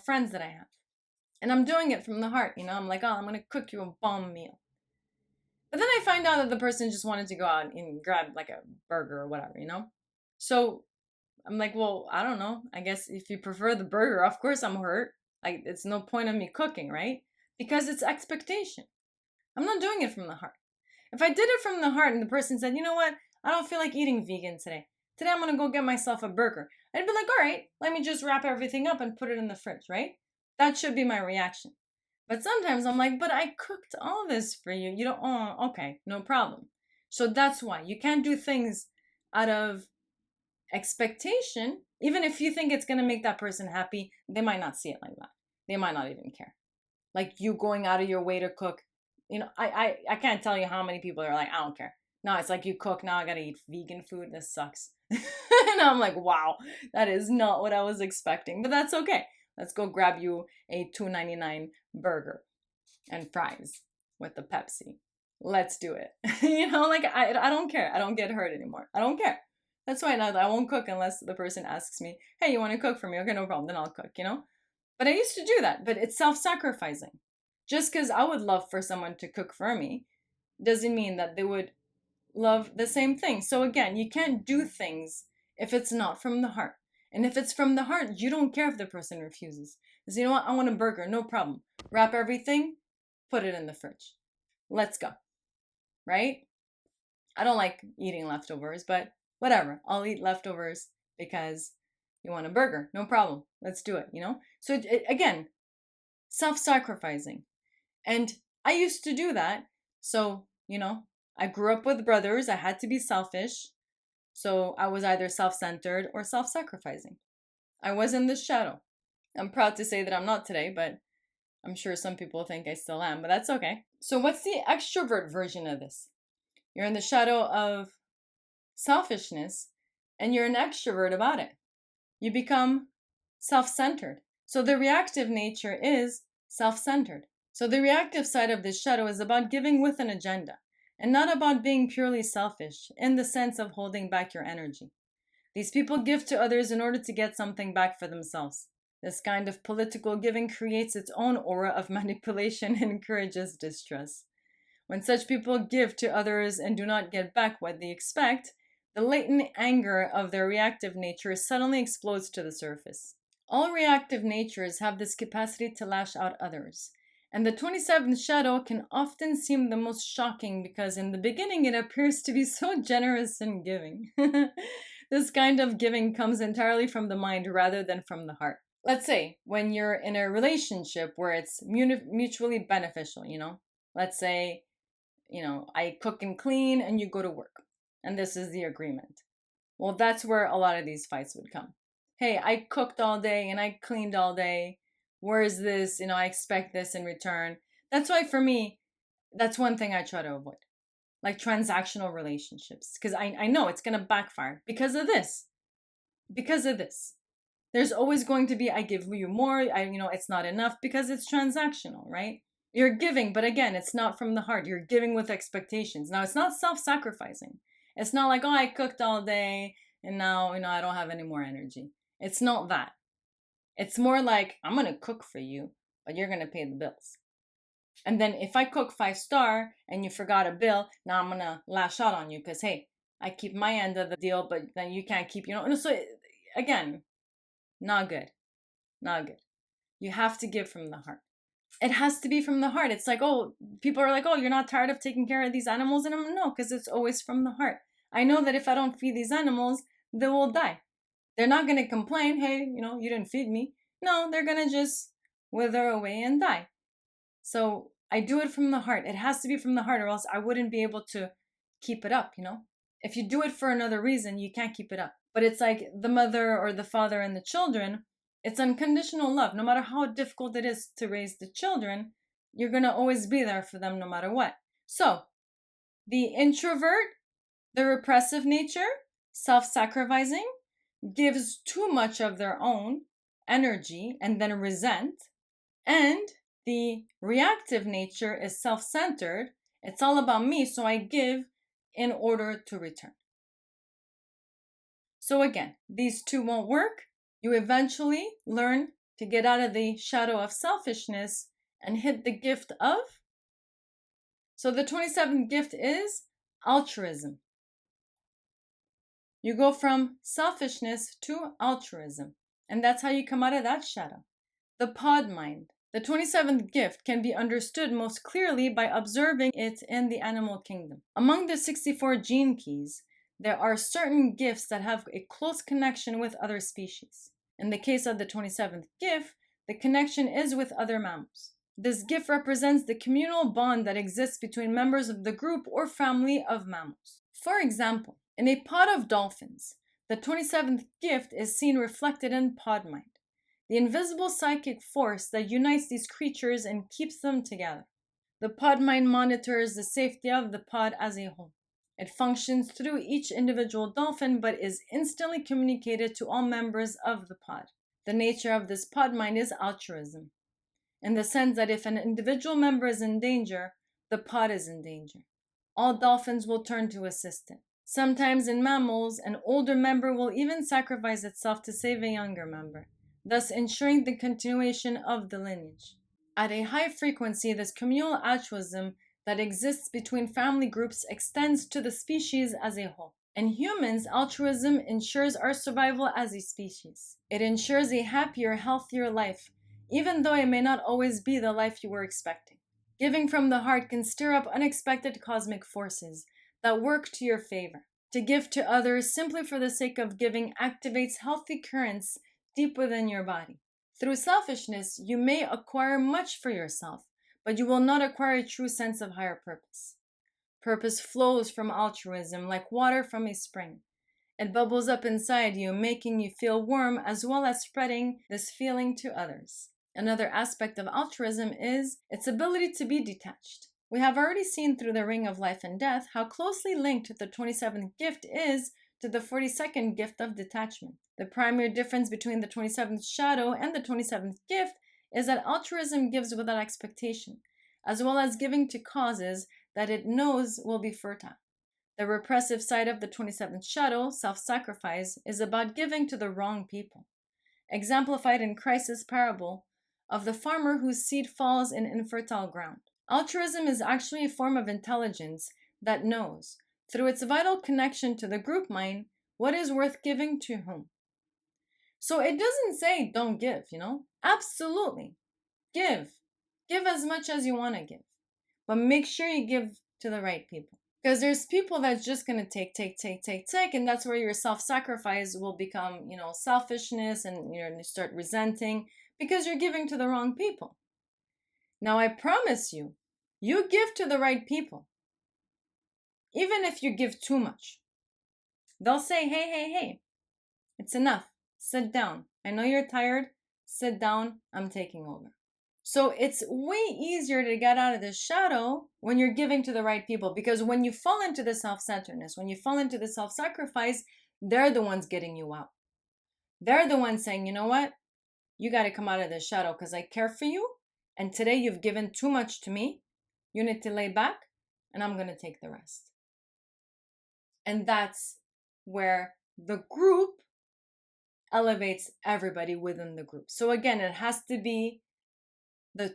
friends that I have. And I'm doing it from the heart, I'm like, oh, I'm going to cook you a bomb meal. But then I find out that the person just wanted to go out and grab like a burger or whatever, So I'm like, well, I don't know. I guess if you prefer the burger, of course I'm hurt. Like, it's no point of me cooking, right? Because it's expectation. I'm not doing it from the heart. If I did it from the heart and the person said, you know what? I don't feel like eating vegan today. Today I'm going to go get myself a burger. I'd be like, all right, let me just wrap everything up and put it in the fridge, right? That should be my reaction. But sometimes I'm like, but I cooked all this for you. You don't, oh, okay, no problem. So that's why you can't do things out of expectation. Even if you think it's going to make that person happy, they might not see it like that. They might not even care. Like you going out of your way to cook. I can't tell you how many people are like, I don't care. No, it's like you cook, now I got to eat vegan food. This sucks. And I'm like, wow, that is not what I was expecting. But that's okay. Let's go grab you a $2.99 burger and fries with the Pepsi. Let's do it. I don't care. I don't get hurt anymore. I don't care. That's why now I won't cook unless the person asks me, hey, you want to cook for me? Okay, no problem. Then I'll cook, But I used to do that, but it's self-sacrificing. Just because I would love for someone to cook for me doesn't mean that they would love the same thing. So again, you can't do things if it's not from the heart. And if it's from the heart, you don't care if the person refuses. Because you know what? I want a burger. No problem. Wrap everything, put it in the fridge. Let's go. Right? I don't like eating leftovers, but whatever. I'll eat leftovers because you want a burger. No problem. Let's do it, So again, self-sacrificing. And I used to do that. So, I grew up with brothers. I had to be selfish. So I was either self-centered or self-sacrificing. I was in this shadow. I'm proud to say that I'm not today, but I'm sure some people think I still am, but that's okay. So what's the extrovert version of this? You're in the shadow of selfishness and you're an extrovert about it. You become self-centered. So the reactive nature is self-centered. So the reactive side of this shadow is about giving with an agenda and not about being purely selfish in the sense of holding back your energy. These people give to others in order to get something back for themselves. This kind of political giving creates its own aura of manipulation and encourages distrust. When such people give to others and do not get back what they expect, the latent anger of their reactive nature suddenly explodes to the surface. All reactive natures have this capacity to lash out others. And the 27th shadow can often seem the most shocking because in the beginning it appears to be so generous and giving. This kind of giving comes entirely from the mind rather than from the heart. Let's say when you're in a relationship where it's mutually beneficial, Let's say, I cook and clean and you go to work. And this is the agreement. Well, that's where a lot of these fights would come. Hey, I cooked all day and I cleaned all day. Where is this? I expect this in return. That's why for me, that's one thing I try to avoid. Like transactional relationships. Because I know it's going to backfire because of this. Because of this. There's always going to be, I give you more, it's not enough because it's transactional, right? You're giving, but again, it's not from the heart. You're giving with expectations. Now, it's not self-sacrificing. It's not like, oh, I cooked all day and now, I don't have any more energy. It's not that. It's more like, I'm going to cook for you, but you're going to pay the bills. And then if I cook 5-star and you forgot a bill, now I'm going to lash out on you because, hey, I keep my end of the deal, but then you can't keep, So again, not good. Not good. You have to give from the heart. It has to be from the heart. It's like, oh, people are like, oh, you're not tired of taking care of these animals? And I'm no, because it's always from the heart. I know that if I don't feed these animals, they will die. They're not going to complain, hey, you didn't feed me. No, they're going to just wither away and die. So I do it from the heart. It has to be from the heart, or else I wouldn't be able to keep it up, If you do it for another reason, you can't keep it up. But it's like the mother or the father and the children. It's unconditional love. No matter how difficult it is to raise the children, you're going to always be there for them no matter what. So, the introvert, the repressive nature, self-sacrificing, gives too much of their own energy and then resent. And the reactive nature is self-centered. It's all about me, so I give in order to return. So again, these two won't work. You eventually learn to get out of the shadow of selfishness and hit the gift of. So the 27th gift is altruism. You go from selfishness to altruism, and that's how you come out of that shadow. The pod mind. The 27th gift can be understood most clearly by observing it in the animal kingdom. Among the 64 gene keys, there are certain gifts that have a close connection with other species. In the case of the 27th gift, the connection is with other mammals. This gift represents the communal bond that exists between members of the group or family of mammals. For example, in a pod of dolphins, the 27th gift is seen reflected in pod mind, the invisible psychic force that unites these creatures and keeps them together. The pod mind monitors the safety of the pod as a whole. It functions through each individual dolphin but is instantly communicated to all members of the pod. The nature of this pod mind is altruism, in the sense that if an individual member is in danger, the pod is in danger. All dolphins will turn to assist it. Sometimes in mammals, an older member will even sacrifice itself to save a younger member, thus ensuring the continuation of the lineage. At a high frequency, this communal altruism that exists between family groups extends to the species as a whole. In humans, altruism ensures our survival as a species. It ensures a happier, healthier life, even though it may not always be the life you were expecting. Giving from the heart can stir up unexpected cosmic forces that work to your favor. To give to others simply for the sake of giving activates healthy currents deep within your body. Through selfishness, you may acquire much for yourself, but you will not acquire a true sense of higher purpose. Purpose flows from altruism like water from a spring. It bubbles up inside you, making you feel warm as well as spreading this feeling to others. Another aspect of altruism is its ability to be detached. We have already seen through the ring of life and death how closely linked the 27th gift is to the 42nd gift of detachment. The primary difference between the 27th shadow and the 27th gift is that altruism gives without expectation, as well as giving to causes that it knows will be fertile. The repressive side of the 27th shadow, self-sacrifice, is about giving to the wrong people, exemplified in Christ's parable of the farmer whose seed falls in infertile ground. Altruism is actually a form of intelligence that knows, through its vital connection to the group mind, what is worth giving to whom. So it doesn't say don't give, Absolutely. Give. Give as much as you want to give. But make sure you give to the right people. Because there's people that's just going to take, and that's where your self-sacrifice will become, selfishness, and you start resenting because you're giving to the wrong people. Now, I promise you, you give to the right people. Even if you give too much, they'll say, hey, it's enough. Sit down. I know you're tired. Sit down. I'm taking over. So it's way easier to get out of the shadow when you're giving to the right people, because when you fall into the self-centeredness, when you fall into the self-sacrifice, they're the ones getting you out. They're the ones saying, you know what? You got to come out of the shadow because I care for you And today you've given too much to me. You need to lay back, and I'm going to take the rest. And that's where the group elevates everybody within the group. So again, it has to be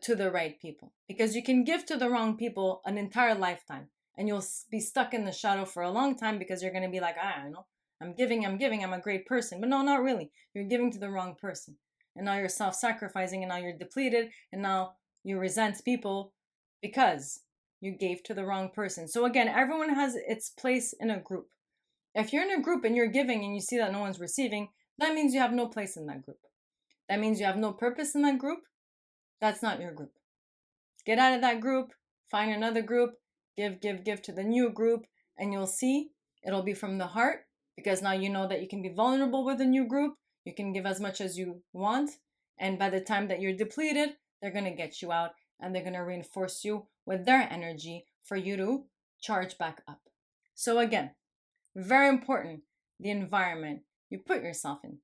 to the right people, because you can give to the wrong people an entire lifetime and you'll be stuck in the shadow for a long time, because you're going to be like, I know, I'm giving, I'm a great person. But no, not really. You're giving to the wrong person. And now you're self-sacrificing, and now you're depleted, and now you resent people because you gave to the wrong person. So again, everyone has its place in a group. If you're in a group and you're giving and you see that no one's receiving, that means you have no place in that group. That means you have no purpose in that group. That's not your group. Get out of that group, find another group, give to the new group, and you'll see it'll be from the heart, because now you know that you can be vulnerable with a new group. You can give as much as you want, and by the time that you're depleted, they're going to get you out, and they're going to reinforce you with their energy for you to charge back up. So again, very important, the environment you put yourself in.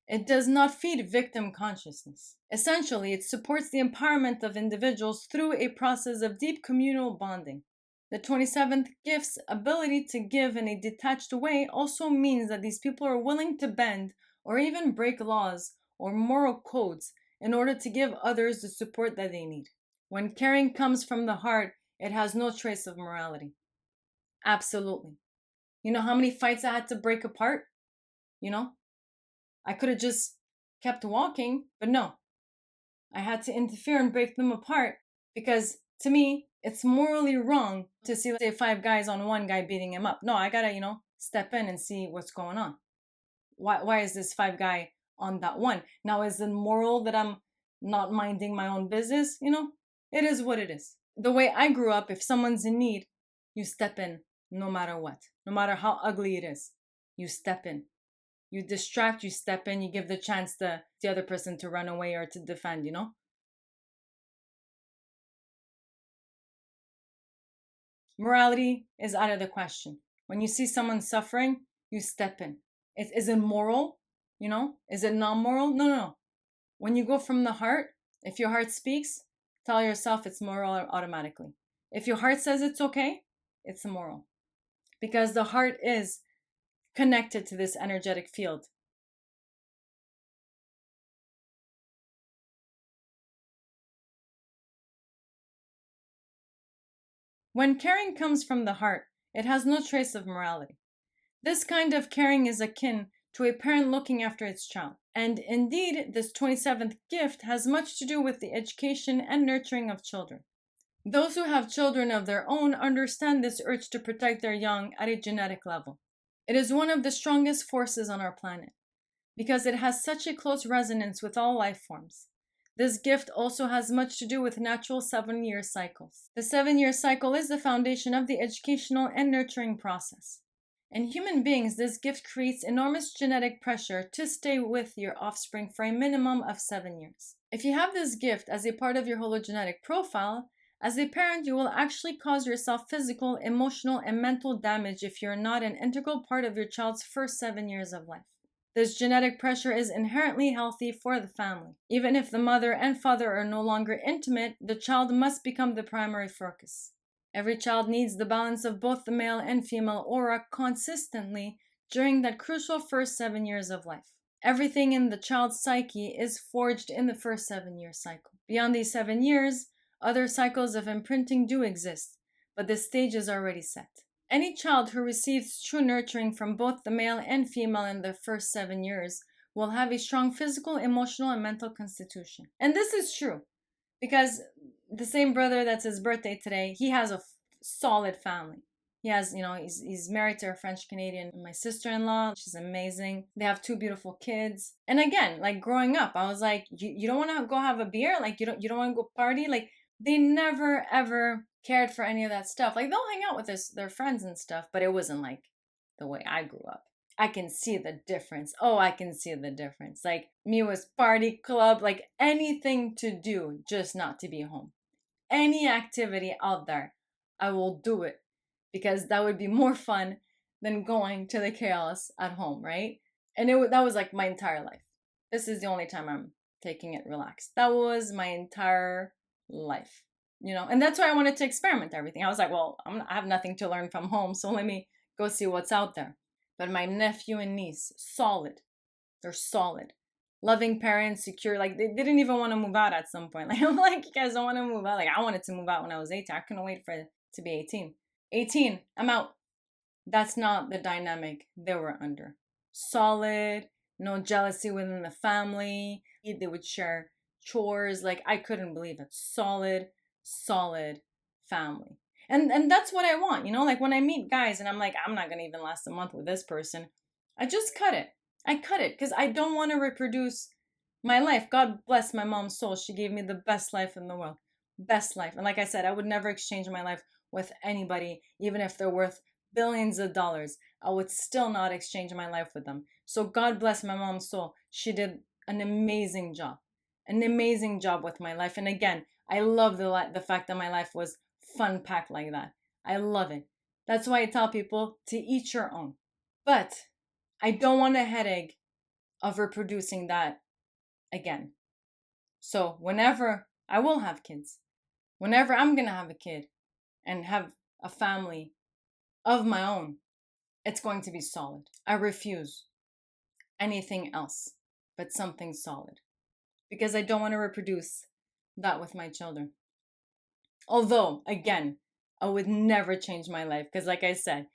It does not feed victim consciousness. Essentially, it supports the empowerment of individuals through a process of deep communal bonding. The 27th gift's ability to give in a detached way also means that these people are willing to bend or even break laws or moral codes in order to give others the support that they need. When caring comes from the heart, it has no trace of morality. Absolutely. You know how many fights I had to break apart? I could have just kept walking, but no. I had to interfere and break them apart, because to me, it's morally wrong to see, let's say, 5 guys on one guy beating him up. No, I gotta, step in and see what's going on. Why is this 5 guy on that one? Now, is it moral that I'm not minding my own business? It is what it is. The way I grew up, if someone's in need, you step in no matter what. No matter how ugly it is, you step in. You distract, you step in, you give the chance to the other person to run away or to defend, Morality is out of the question. When you see someone suffering, you step in. Is it moral? Is it non-moral? No. When you go from the heart, if your heart speaks, tell yourself it's moral automatically. If your heart says it's okay, it's immoral. Because the heart is connected to this energetic field. When caring comes from the heart, it has no trace of morality. This kind of caring is akin to a parent looking after its child. And indeed, this 27th gift has much to do with the education and nurturing of children. Those who have children of their own understand this urge to protect their young at a genetic level. It is one of the strongest forces on our planet, because it has such a close resonance with all life forms. This gift also has much to do with natural 7-year cycles. The 7-year cycle is the foundation of the educational and nurturing process. In human beings, this gift creates enormous genetic pressure to stay with your offspring for a minimum of 7 years. If you have this gift as a part of your hologenetic profile, as a parent, you will actually cause yourself physical, emotional, and mental damage if you're not an integral part of your child's first 7 years of life. This genetic pressure is inherently healthy for the family. Even if the mother and father are no longer intimate, the child must become the primary focus. Every child needs the balance of both the male and female aura consistently during that crucial first 7 years of life. Everything in the child's psyche is forged in the first 7-year cycle. Beyond these 7 years, other cycles of imprinting do exist, but this stage is already set. Any child who receives true nurturing from both the male and female in the first 7 years will have a strong physical, emotional, and mental constitution. And this is true, because the same brother that's his birthday today, he has a solid family. He has, he's married to a French Canadian, my sister-in-law. She's amazing. They have 2 beautiful kids. And again, like growing up, I was like, you don't want to go have a beer? Like you don't want to go party? Like they never ever cared for any of that stuff. Like they'll hang out with their friends and stuff, but it wasn't like the way I grew up. I can see the difference. Oh, I can see the difference. Like me was party club, like anything to do, just not to be home. Any activity out there, I will do it, because that would be more fun than going to the chaos at home, right? And that was like my entire life. This is the only time I'm taking it relaxed. That was my entire life, and that's why I wanted to experiment everything. I was like, well, I have nothing to learn from home, so let me go see what's out there. But my nephew and niece, solid. They're solid. Loving parents, secure. Like, they didn't even want to move out at some point. Like, I'm like, you guys don't want to move out. Like, I wanted to move out when I was 18. I couldn't wait for it to be 18. 18, I'm out. That's not the dynamic they were under. Solid, no jealousy within the family. They would share chores. Like, I couldn't believe it. Solid family. And that's what I want, like when I meet guys and I'm like, I'm not gonna even last a month with this person. I just cut it. I cut it because I don't want to reproduce my life. God bless my mom's soul. She gave me the best life in the world. Best life. And like I said, I would never exchange my life with anybody, even if they're worth billions of dollars. I would still not exchange my life with them. So God bless my mom's soul. She did an amazing job. An amazing job with my life. And again, I love the fact that my life was fun packed like that. I love it. That's why I tell people to each your own. But I don't want a headache of reproducing that again. So whenever I will have kids, whenever I'm going to have a kid and have a family of my own, it's going to be solid. I refuse anything else but something solid because I don't want to reproduce that with my children. Although, again, I would never change my life because, like I said,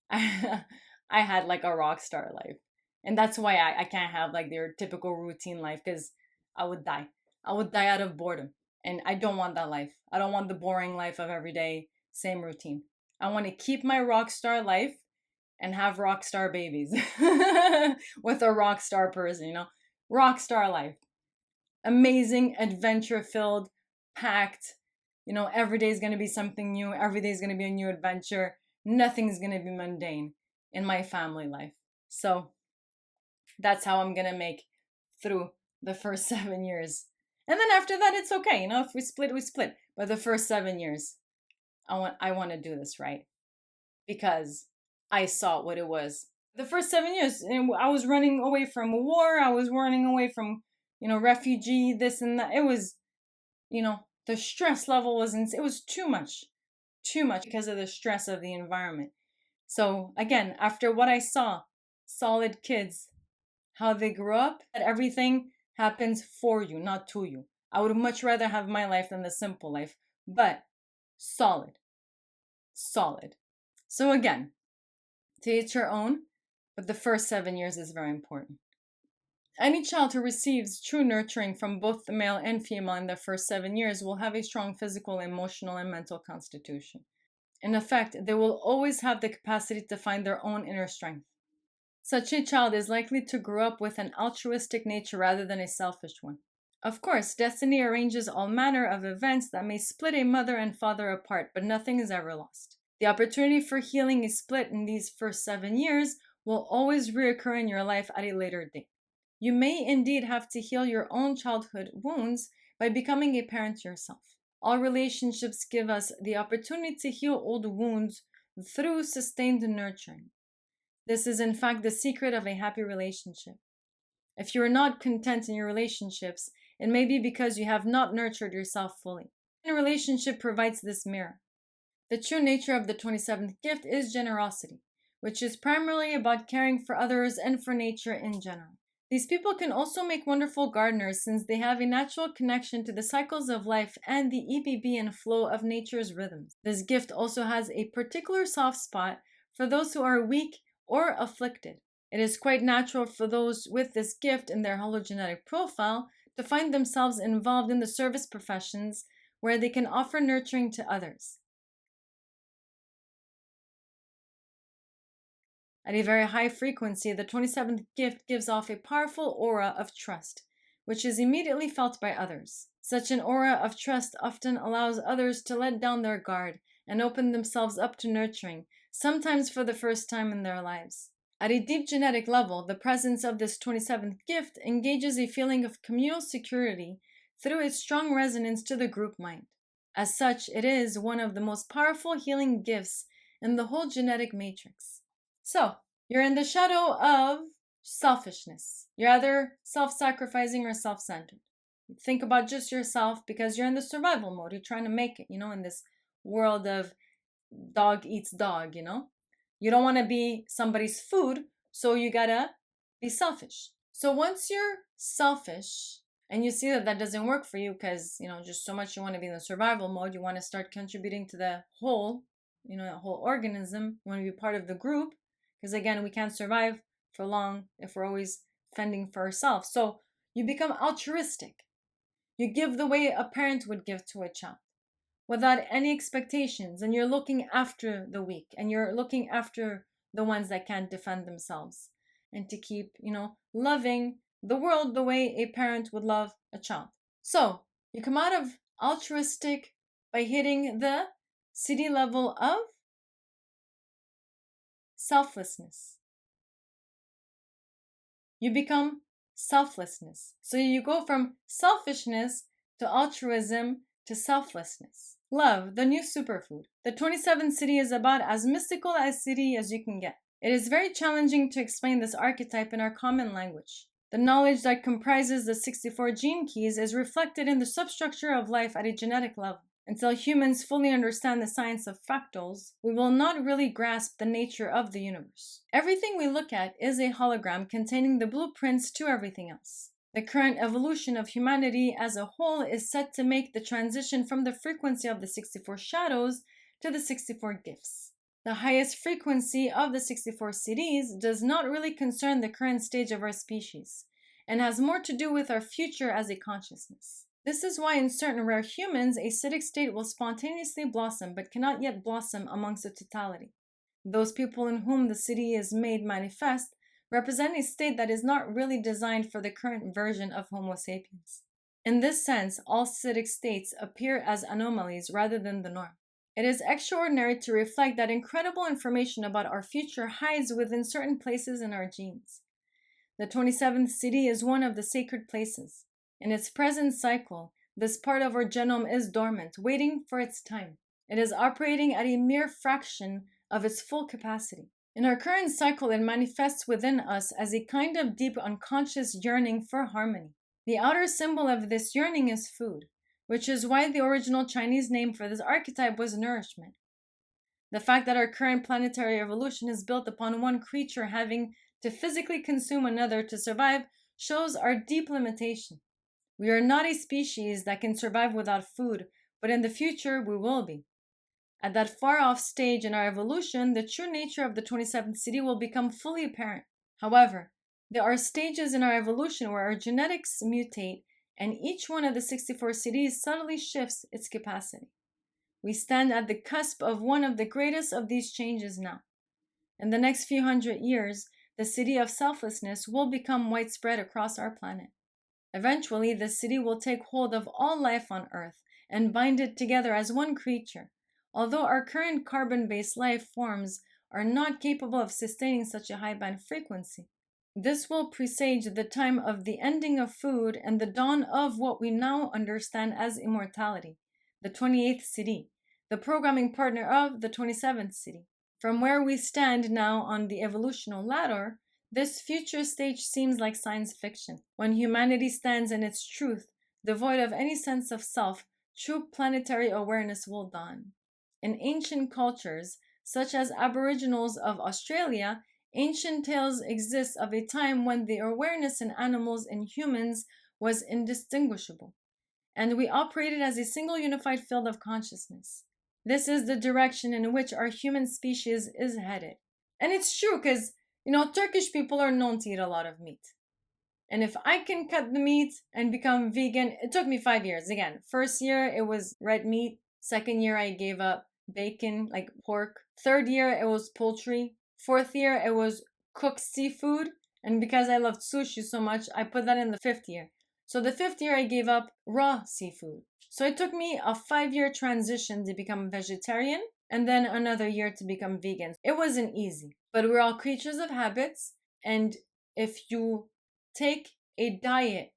I had like a rock star life. And that's why I can't have like their typical routine life because I would die. I would die out of boredom. And I don't want that life. I don't want the boring life of every day, same routine. I want to keep my rock star life and have rock star babies with a rock star person, rock star life. Amazing, adventure filled, packed. Every day is going to be something new. Every day is going to be a new adventure. Nothing's going to be mundane in my family life. So that's how I'm going to make through the first 7 years. And then after that, it's okay. If we split, we split. But the first 7 years, I want to do this right because I saw what it was. The first 7 years, I was running away from a war. I was running away from, refugee, this and that. It was, the stress level it was too much because of the stress of the environment. So again, after what I saw, solid kids, how they grew up, that everything happens for you, not to you. I would much rather have my life than the simple life, but solid. So again, to each your own, but the first 7 years is very important. Any child who receives true nurturing from both the male and female in their first 7 years will have a strong physical, emotional, and mental constitution. In effect, they will always have the capacity to find their own inner strength. Such a child is likely to grow up with an altruistic nature rather than a selfish one. Of course, destiny arranges all manner of events that may split a mother and father apart, but nothing is ever lost. The opportunity for healing a split in these first 7 years will always reoccur in your life at a later date. You may indeed have to heal your own childhood wounds by becoming a parent yourself. All relationships give us the opportunity to heal old wounds through sustained nurturing. This is in fact the secret of a happy relationship. If you are not content in your relationships, it may be because you have not nurtured yourself fully. A relationship provides this mirror. The true nature of the 27th gift is generosity, which is primarily about caring for others and for nature in general. These people can also make wonderful gardeners since they have a natural connection to the cycles of life and the EBB and flow of nature's rhythms. This gift also has a particular soft spot for those who are weak or afflicted. It is quite natural for those with this gift in their hologenetic profile to find themselves involved in the service professions where they can offer nurturing to others. At a very high frequency, the 27th gift gives off a powerful aura of trust, which is immediately felt by others. Such an aura of trust often allows others to let down their guard and open themselves up to nurturing, sometimes for the first time in their lives. At a deep genetic level, the presence of this 27th gift engages a feeling of communal security through its strong resonance to the group mind. As such, it is one of the most powerful healing gifts in the whole genetic matrix. So, you're in the shadow of selfishness. You're either self-sacrificing or self-centered. Think about just yourself because you're in the survival mode. You're trying to make it, in this world of dog eats dog, You don't want to be somebody's food, so you gotta be selfish. So once you're selfish and you see that that doesn't work for you because, just so much you want to be in the survival mode, you want to start contributing to the whole, the whole organism, you want to be part of the group, because again, we can't survive for long if we're always fending for ourselves. So you become altruistic. You give the way a parent would give to a child without any expectations, and you're looking after the weak, and you're looking after the ones that can't defend themselves, and to keep, loving the world the way a parent would love a child. So you come out of altruistic by hitting the city level of selflessness. You become selflessness. So you go from selfishness to altruism to selflessness. Love, the new superfood. The 27th city is about as mystical a city as you can get. It is very challenging to explain this archetype in our common language. The knowledge that comprises the 64 gene keys is reflected in the substructure of life at a genetic level. Until humans fully understand the science of fractals, we will not really grasp the nature of the universe. Everything we look at is a hologram containing the blueprints to everything else. The current evolution of humanity as a whole is set to make the transition from the frequency of the 64 shadows to the 64 gifts. The highest frequency of the 64 cities does not really concern the current stage of our species, and has more to do with our future as a consciousness. This is why in certain rare humans, a acidic state will spontaneously blossom but cannot yet blossom amongst the totality. Those people in whom the city is made manifest represent a state that is not really designed for the current version of Homo sapiens. In this sense, all acidic states appear as anomalies rather than the norm. It is extraordinary to reflect that incredible information about our future hides within certain places in our genes. The 27th city is one of the sacred places. In its present cycle, this part of our genome is dormant, waiting for its time. It is operating at a mere fraction of its full capacity. In our current cycle, it manifests within us as a kind of deep unconscious yearning for harmony. The outer symbol of this yearning is food, which is why the original Chinese name for this archetype was nourishment. The fact that our current planetary evolution is built upon one creature having to physically consume another to survive shows our deep limitation. We are not a species that can survive without food, but in the future we will be. At that far-off stage in our evolution, the true nature of the 27th city will become fully apparent. However, there are stages in our evolution where our genetics mutate, and each one of the 64 cities subtly shifts its capacity. We stand at the cusp of one of the greatest of these changes now. In the next few hundred years, the city of selflessness will become widespread across our planet. Eventually, the city will take hold of all life on Earth and bind it together as one creature, although our current carbon-based life forms are not capable of sustaining such a high band frequency. This will presage the time of the ending of food and the dawn of what we now understand as immortality, the 28th city, the programming partner of the 27th city. From where we stand now on the evolutional ladder, this future stage seems like science fiction. When humanity stands in its truth, devoid of any sense of self, true planetary awareness will dawn. In ancient cultures, such as Aboriginals of Australia, ancient tales exist of a time when the awareness in animals and humans was indistinguishable, and we operated as a single unified field of consciousness. This is the direction in which our human species is headed. And it's true because, Turkish people are known to eat a lot of meat. And if I can cut the meat and become vegan, it took me 5 years. Again, first year it was red meat. Second year I gave up bacon, like pork. Third year it was poultry. Fourth year it was cooked seafood. And because I loved sushi so much, I put that in the fifth year. So the fifth year I gave up raw seafood. So it took me a 5-year transition to become vegetarian and then another year to become vegan. It wasn't easy, but we're all creatures of habits. And if you take a diet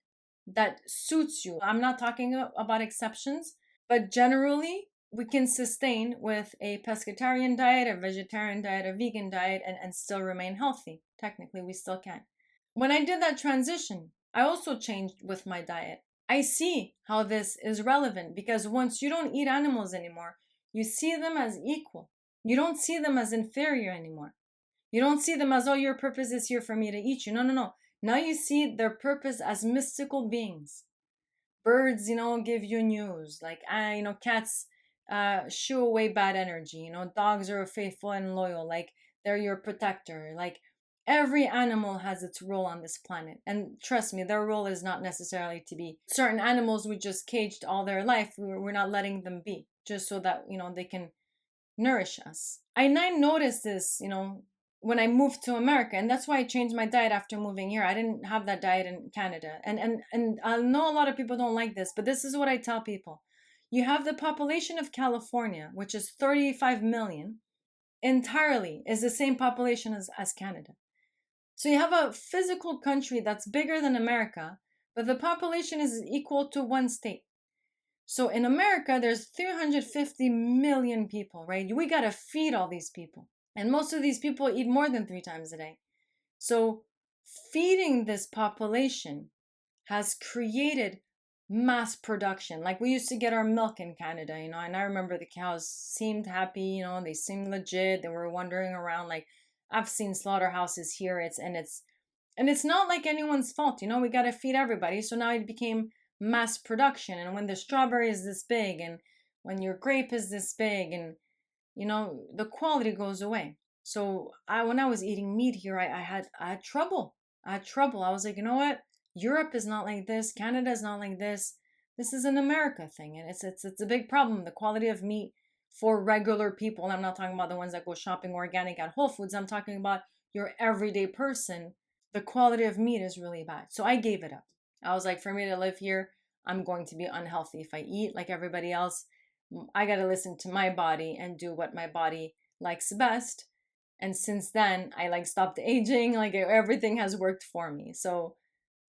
that suits you, I'm not talking about exceptions, but generally we can sustain with a pescatarian diet, a vegetarian diet, a vegan diet, and still remain healthy. Technically, we still can. When I did that transition, I also changed with my diet. I see how this is relevant because once you don't eat animals anymore, you see them as equal. You don't see them as inferior anymore. You don't see them as, oh, your purpose is here for me to eat you. No, no, no. Now you see their purpose as mystical beings. Birds, give you news. Like, cats shoo away bad energy. Dogs are faithful and loyal. Like, they're your protector. Like, every animal has its role on this planet. And trust me, their role is not necessarily to be. Certain animals we just caged all their life. We're not letting them be just so that, they can nourish us. I noticed this, when I moved to America, and that's why I changed my diet after moving here. I didn't have that diet in Canada. And I know a lot of people don't like this, but this is what I tell people. You have the population of California, which is 35 million, entirely is the same population as Canada. So you have a physical country that's bigger than America, but the population is equal to one state. So in America, there's 350 million people, right? We got to feed all these people. And most of these people eat more than 3 times a day. So feeding this population has created mass production. Like we used to get our milk in Canada, and I remember the cows seemed happy, they seemed legit. They were wandering around. Like I've seen slaughterhouses here. It's not like anyone's fault, we got to feed everybody. So now it became mass production. And when the strawberry is this big, and when your grape is this big, and the quality goes away. So when I was eating meat here, I had trouble. I was like, you know what? Europe is not like this. Canada is not like this. This is an America thing, and it's a big problem. The quality of meat for regular people. And I'm not talking about the ones that go shopping organic at Whole Foods. I'm talking about your everyday person. The quality of meat is really bad. So I gave it up. I was like, for me to live here, I'm going to be unhealthy if I eat like everybody else. I got to listen to my body and do what my body likes best. And since then, I stopped aging. Like everything has worked for me. So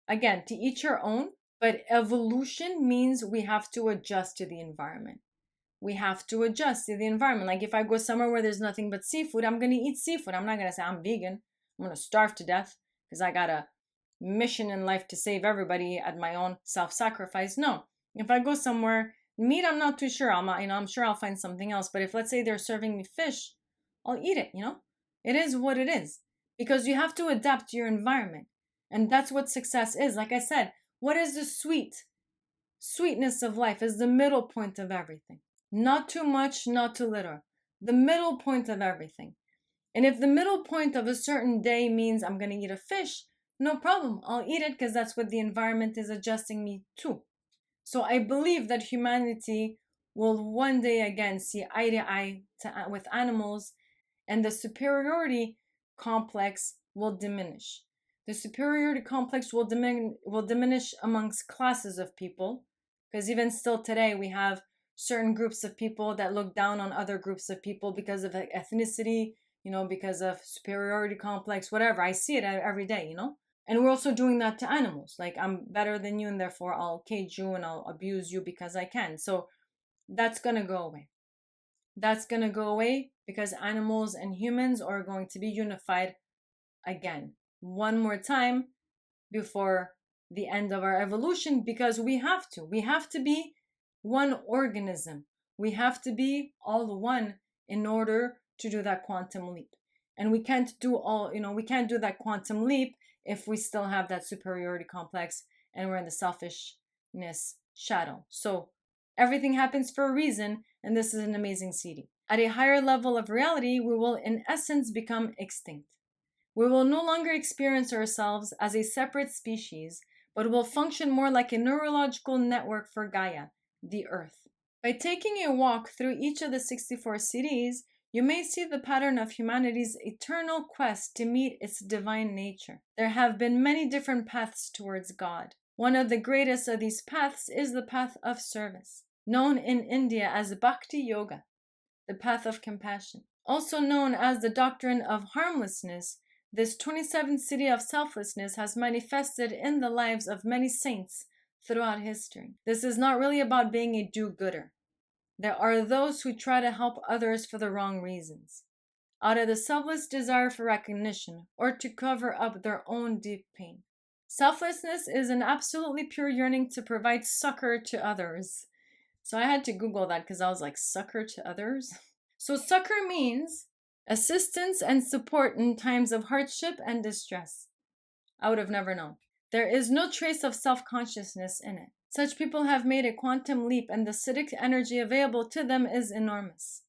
again, to each your own, but evolution means we have to adjust to the environment. We have to adjust to the environment. Like if I go somewhere where there's nothing but seafood, I'm going to eat seafood. I'm not going to say I'm vegan. I'm going to starve to death because I got a mission in life to save everybody at my own self-sacrifice. No. If I go somewhere, meat, I'm not too sure. I'm sure I'll find something else. But if let's say they're serving me fish, I'll eat it, It is what it is. Because you have to adapt to your environment. And that's what success is. Like I said, what is the sweetness of life is the middle point of everything. Not too much, not too little. The middle point of everything. And if the middle point of a certain day means I'm going to eat a fish, no problem. I'll eat it because that's what the environment is adjusting me to. So I believe that humanity will one day again see eye to eye with animals, and the superiority complex will diminish. The superiority complex will diminish amongst classes of people, because even still today we have certain groups of people that look down on other groups of people because of ethnicity, because of superiority complex, whatever. I see it every day, And we're also doing that to animals. Like I'm better than you and therefore I'll cage you and I'll abuse you because I can. So that's going to go away. That's going to go away because animals and humans are going to be unified again. One more time before the end of our evolution, because we have to. We have to be one organism. We have to be all one in order to do that quantum leap. And we can't do that quantum leap if we still have that superiority complex and we're in the selfishness shadow. So everything happens for a reason, and this is an amazing CD. At a higher level of reality, we will in essence become extinct. We will no longer experience ourselves as a separate species, but will function more like a neurological network for Gaia, the Earth. By taking a walk through each of the 64 cities, you may see the pattern of humanity's eternal quest to meet its divine nature. There have been many different paths towards God. One of the greatest of these paths is the path of service, known in India as Bhakti Yoga, the path of compassion. Also known as the doctrine of harmlessness, this 27th city of selflessness has manifested in the lives of many saints throughout history. This is not really about being a do-gooder. There are those who try to help others for the wrong reasons, out of the selfless desire for recognition or to cover up their own deep pain. Selflessness is an absolutely pure yearning to provide succor to others. So I had to Google that because I was like, succor to others? So succor means assistance and support in times of hardship and distress. I would have never known. There is no trace of self-consciousness in it. Such people have made a quantum leap, and the civic energy available to them is enormous.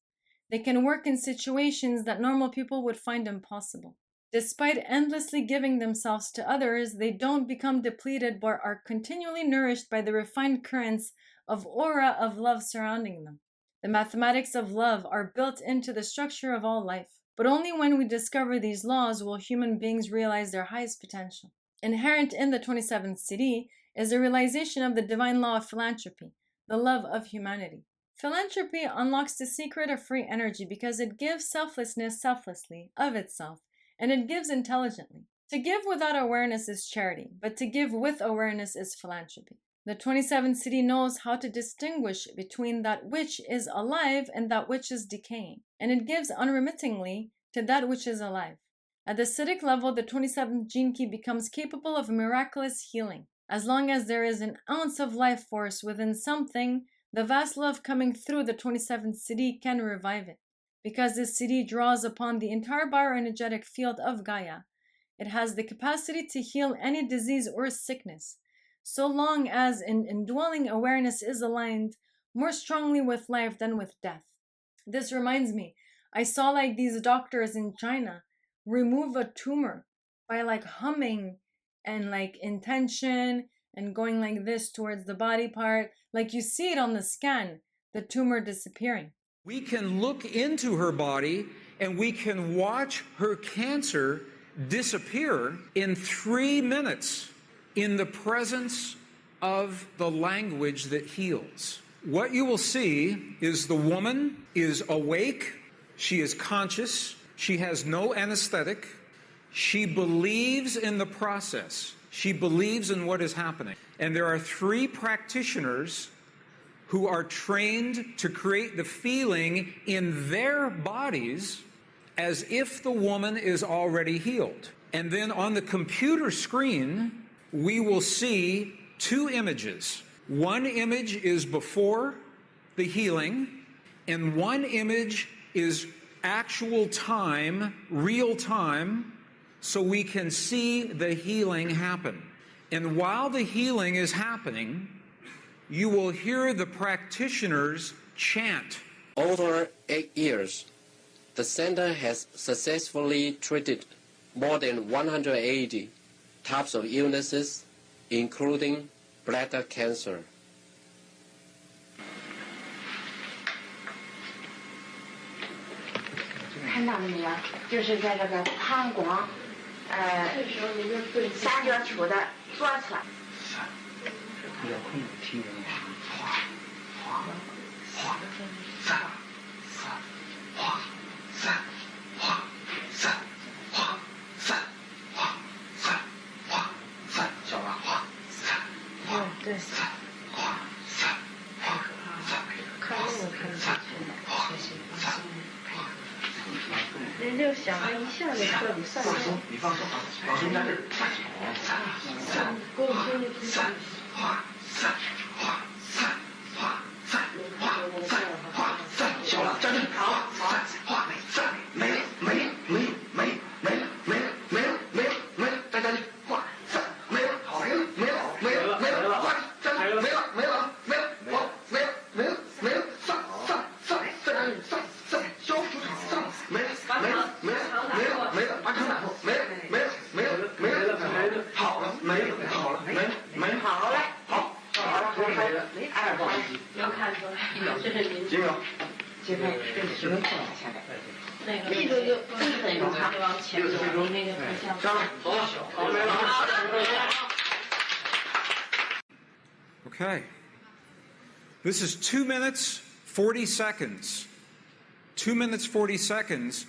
They can work in situations that normal people would find impossible. Despite endlessly giving themselves to others, they don't become depleted but are continually nourished by the refined currents of aura of love surrounding them. The mathematics of love are built into the structure of all life, but only when we discover these laws will human beings realize their highest potential. Inherent in the 27th Siddhi is a realization of the divine law of philanthropy, the love of humanity. Philanthropy unlocks the secret of free energy because it gives selflessness selflessly, of itself, and it gives intelligently. To give without awareness is charity, but to give with awareness is philanthropy. The 27th Siddhi knows how to distinguish between that which is alive and that which is decaying, and it gives unremittingly to that which is alive. At the Siddhic level, the 27th gene key becomes capable of miraculous healing. As long as there is an ounce of life force within something, the vast love coming through the 27th Siddhi can revive it. Because this Siddhi draws upon the entire bioenergetic field of Gaia, it has the capacity to heal any disease or sickness, so long as an indwelling awareness is aligned more strongly with life than with death. This reminds me, I saw like these doctors in China remove a tumor by like humming and like intention and going like this towards the body part. Like you see it on the scan, the tumor disappearing. We can look into her body and we can watch her cancer disappear in 3 minutes in the presence of the language that heals. What you will see is the woman is awake, she is conscious, she has no anesthetic, she believes in the process, she believes in what is happening. And there are 3 practitioners who are trained to create the feeling in their bodies as if the woman is already healed. And then on the computer screen, we will see 2 images. One image is before the healing, and one image is actual time, real time, so we can see the healing happen. And while the healing is happening, you will hear the practitioners chant. Over 8 years, the center has successfully treated more than 180 types of illnesses, including bladder cancer. 看到了没有？就是在这个膀胱，三角球的左侧。不要控制体温，哗哗哗，散散哗散哗散哗散哗散哗散，晓得吧？哗散哗对散哗散哗散，看那个看散哗散。 人就想了一下就彻底散了。放松，你放松，老师在这儿，散散散哗散哗散哗散哗散哗散，小了，站正，好，散哗散，没了没了没了没了没了没了没了没了没了，再站正，哗散没了，好没了没了没了没了，哗站正，没了没了没了，好没了没了没了，散散散再站正，散散消除散没了。 没了，没了，没了，没了，把场打破，没了，没了，没了，没了，没了，好了，没了，好了，没了，没了，好了，好，好了，我开始，哎，不好意思，能看出来，这是您几秒？这边这个下来，那个力度就那个差不多往前走，那个不像。上来，走了，好，没了，好的。 Okay. This is 2 minutes, 40 seconds. 2 minutes, 40 seconds.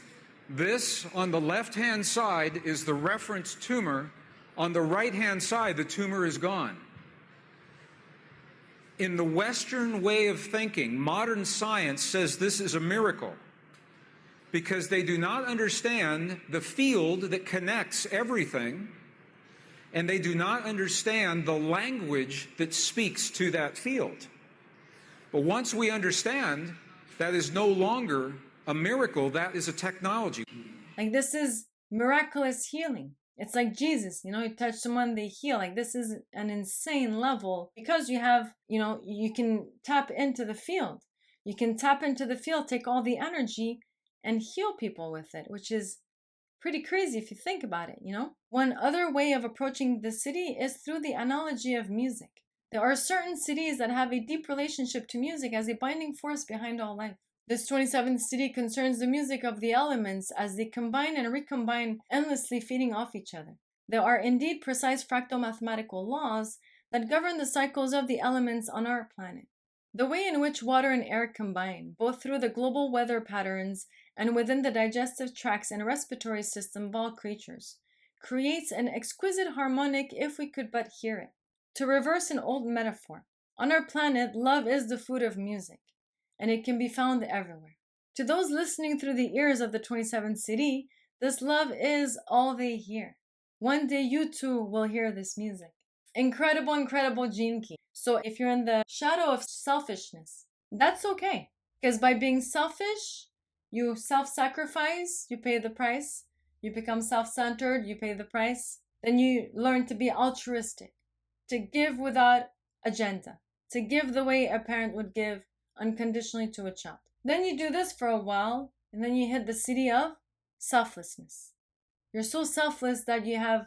This, on the left-hand side, is the reference tumor. On the right-hand side, the tumor is gone. In the Western way of thinking, modern science says this is a miracle because they do not understand the field that connects everything, and they do not understand the language that speaks to that field. But once we understand, that is no longer a miracle, that is a technology. Like, this is miraculous healing. It's like Jesus, you touch someone, they heal. Like, this is an insane level because you have, you can tap into the field. You can tap into the field, take all the energy and heal people with it, which is pretty crazy if you think about it, One other way of approaching the city is through the analogy of music. There are certain cities that have a deep relationship to music as a binding force behind all life. This 27th city concerns the music of the elements as they combine and recombine, endlessly feeding off each other. There are indeed precise fractal mathematical laws that govern the cycles of the elements on our planet. The way in which water and air combine, both through the global weather patterns and within the digestive tracts and respiratory system of all creatures, creates an exquisite harmonic if we could but hear it. To reverse an old metaphor, on our planet, love is the food of music, and it can be found everywhere. To those listening through the ears of the 27th city, this love is all they hear. One day you too will hear this music. Incredible, incredible gene key. So if you're in the shadow of selfishness, that's okay. Because by being selfish, you self-sacrifice, you pay the price. You become self-centered, you pay the price. Then you learn to be altruistic, to give without agenda, to give the way a parent would give unconditionally to a child. Then you do this for a while, and then you hit the city of selflessness. You're so selfless that you have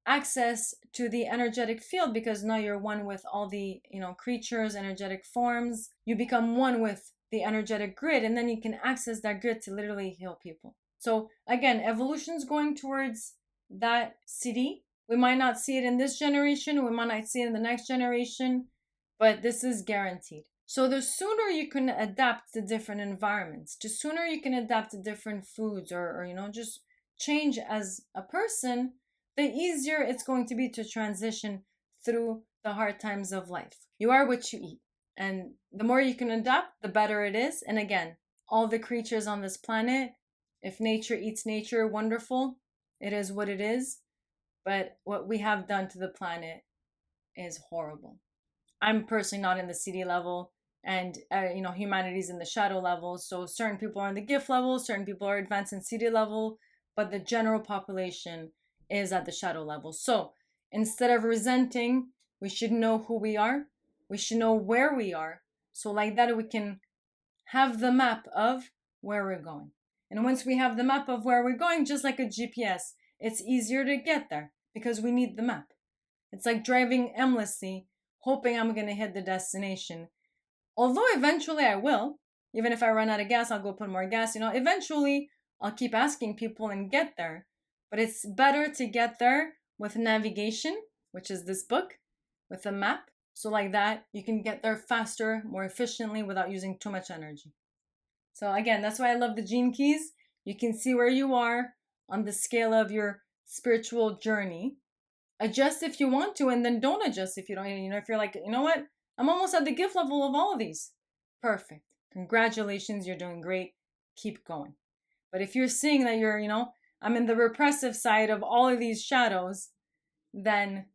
access to the energetic field because now you're one with all the creatures, energetic forms. You become one with the energetic grid, and then you can access that grid to literally heal people. So again, evolution's going towards that city. We might not see it in this generation, we might not see it in the next generation, but this is guaranteed. So the sooner you can adapt to different environments, the sooner you can adapt to different foods or just change as a person, the easier it's going to be to transition through the hard times of life. You are what you eat. And the more you can adapt, the better it is. And again, all the creatures on this planet, if nature eats nature, wonderful. It is what it is. But what we have done to the planet is horrible. I'm personally not in the city level, and humanity's in the shadow level. So certain people are in the gift level, certain people are advanced in city level, but the general population is at the shadow level. So instead of resenting, we should know who we are. We should know where we are. So like that, we can have the map of where we're going. And once we have the map of where we're going, just like a GPS, it's easier to get there because we need the map. It's like driving aimlessly, hoping I'm going to hit the destination. Although eventually I will. Even if I run out of gas, I'll go put more gas. Eventually I'll keep asking people and get there. But it's better to get there with navigation, which is this book, with a map. So like that, you can get there faster, more efficiently without using too much energy. So again, that's why I love the gene keys. You can see where you are on the scale of your spiritual journey. Adjust if you want to, and then don't adjust if you don't. If you're like, you know what? I'm almost at the gift level of all of these. Perfect. Congratulations, you're doing great. Keep going. But if you're seeing that you're, I'm in the repressive side of all of these shadows, then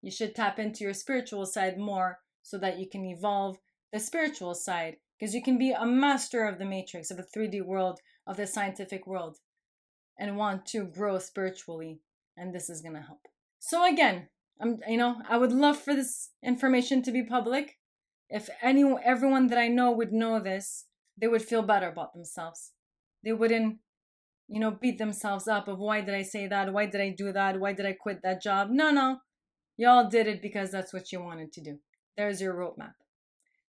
you should tap into your spiritual side more so that you can evolve the spiritual side. Because you can be a master of the matrix, of the 3D world, of the scientific world, and want to grow spiritually. And this is going to help. So again, I would love for this information to be public. If everyone that I know would know this, they would feel better about themselves. They wouldn't, beat themselves up of why did I say that? Why did I do that? Why did I quit that job? No. Y'all did it because that's what you wanted to do. There's your roadmap.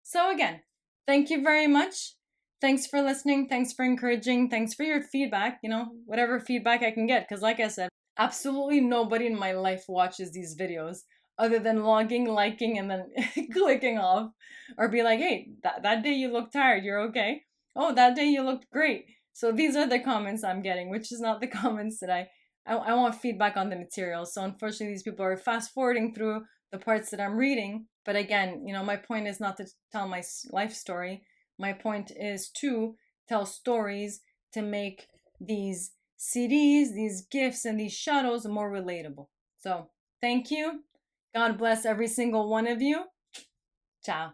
So again, thank you very much. Thanks for listening. Thanks for encouraging. Thanks for your feedback, whatever feedback I can get. Because like I said, absolutely nobody in my life watches these videos other than logging, liking, and then clicking off. Or be like, hey, that day you looked tired. You're okay. Oh, that day you looked great. So these are the comments I'm getting, which is not the comments that I want feedback on the material. So unfortunately, these people are fast forwarding through the parts that I'm reading. But again, my point is not to tell my life story. My point is to tell stories to make these CDs, these gifts, and these shadows more relatable. So Thank you. God bless every single one of you. Ciao.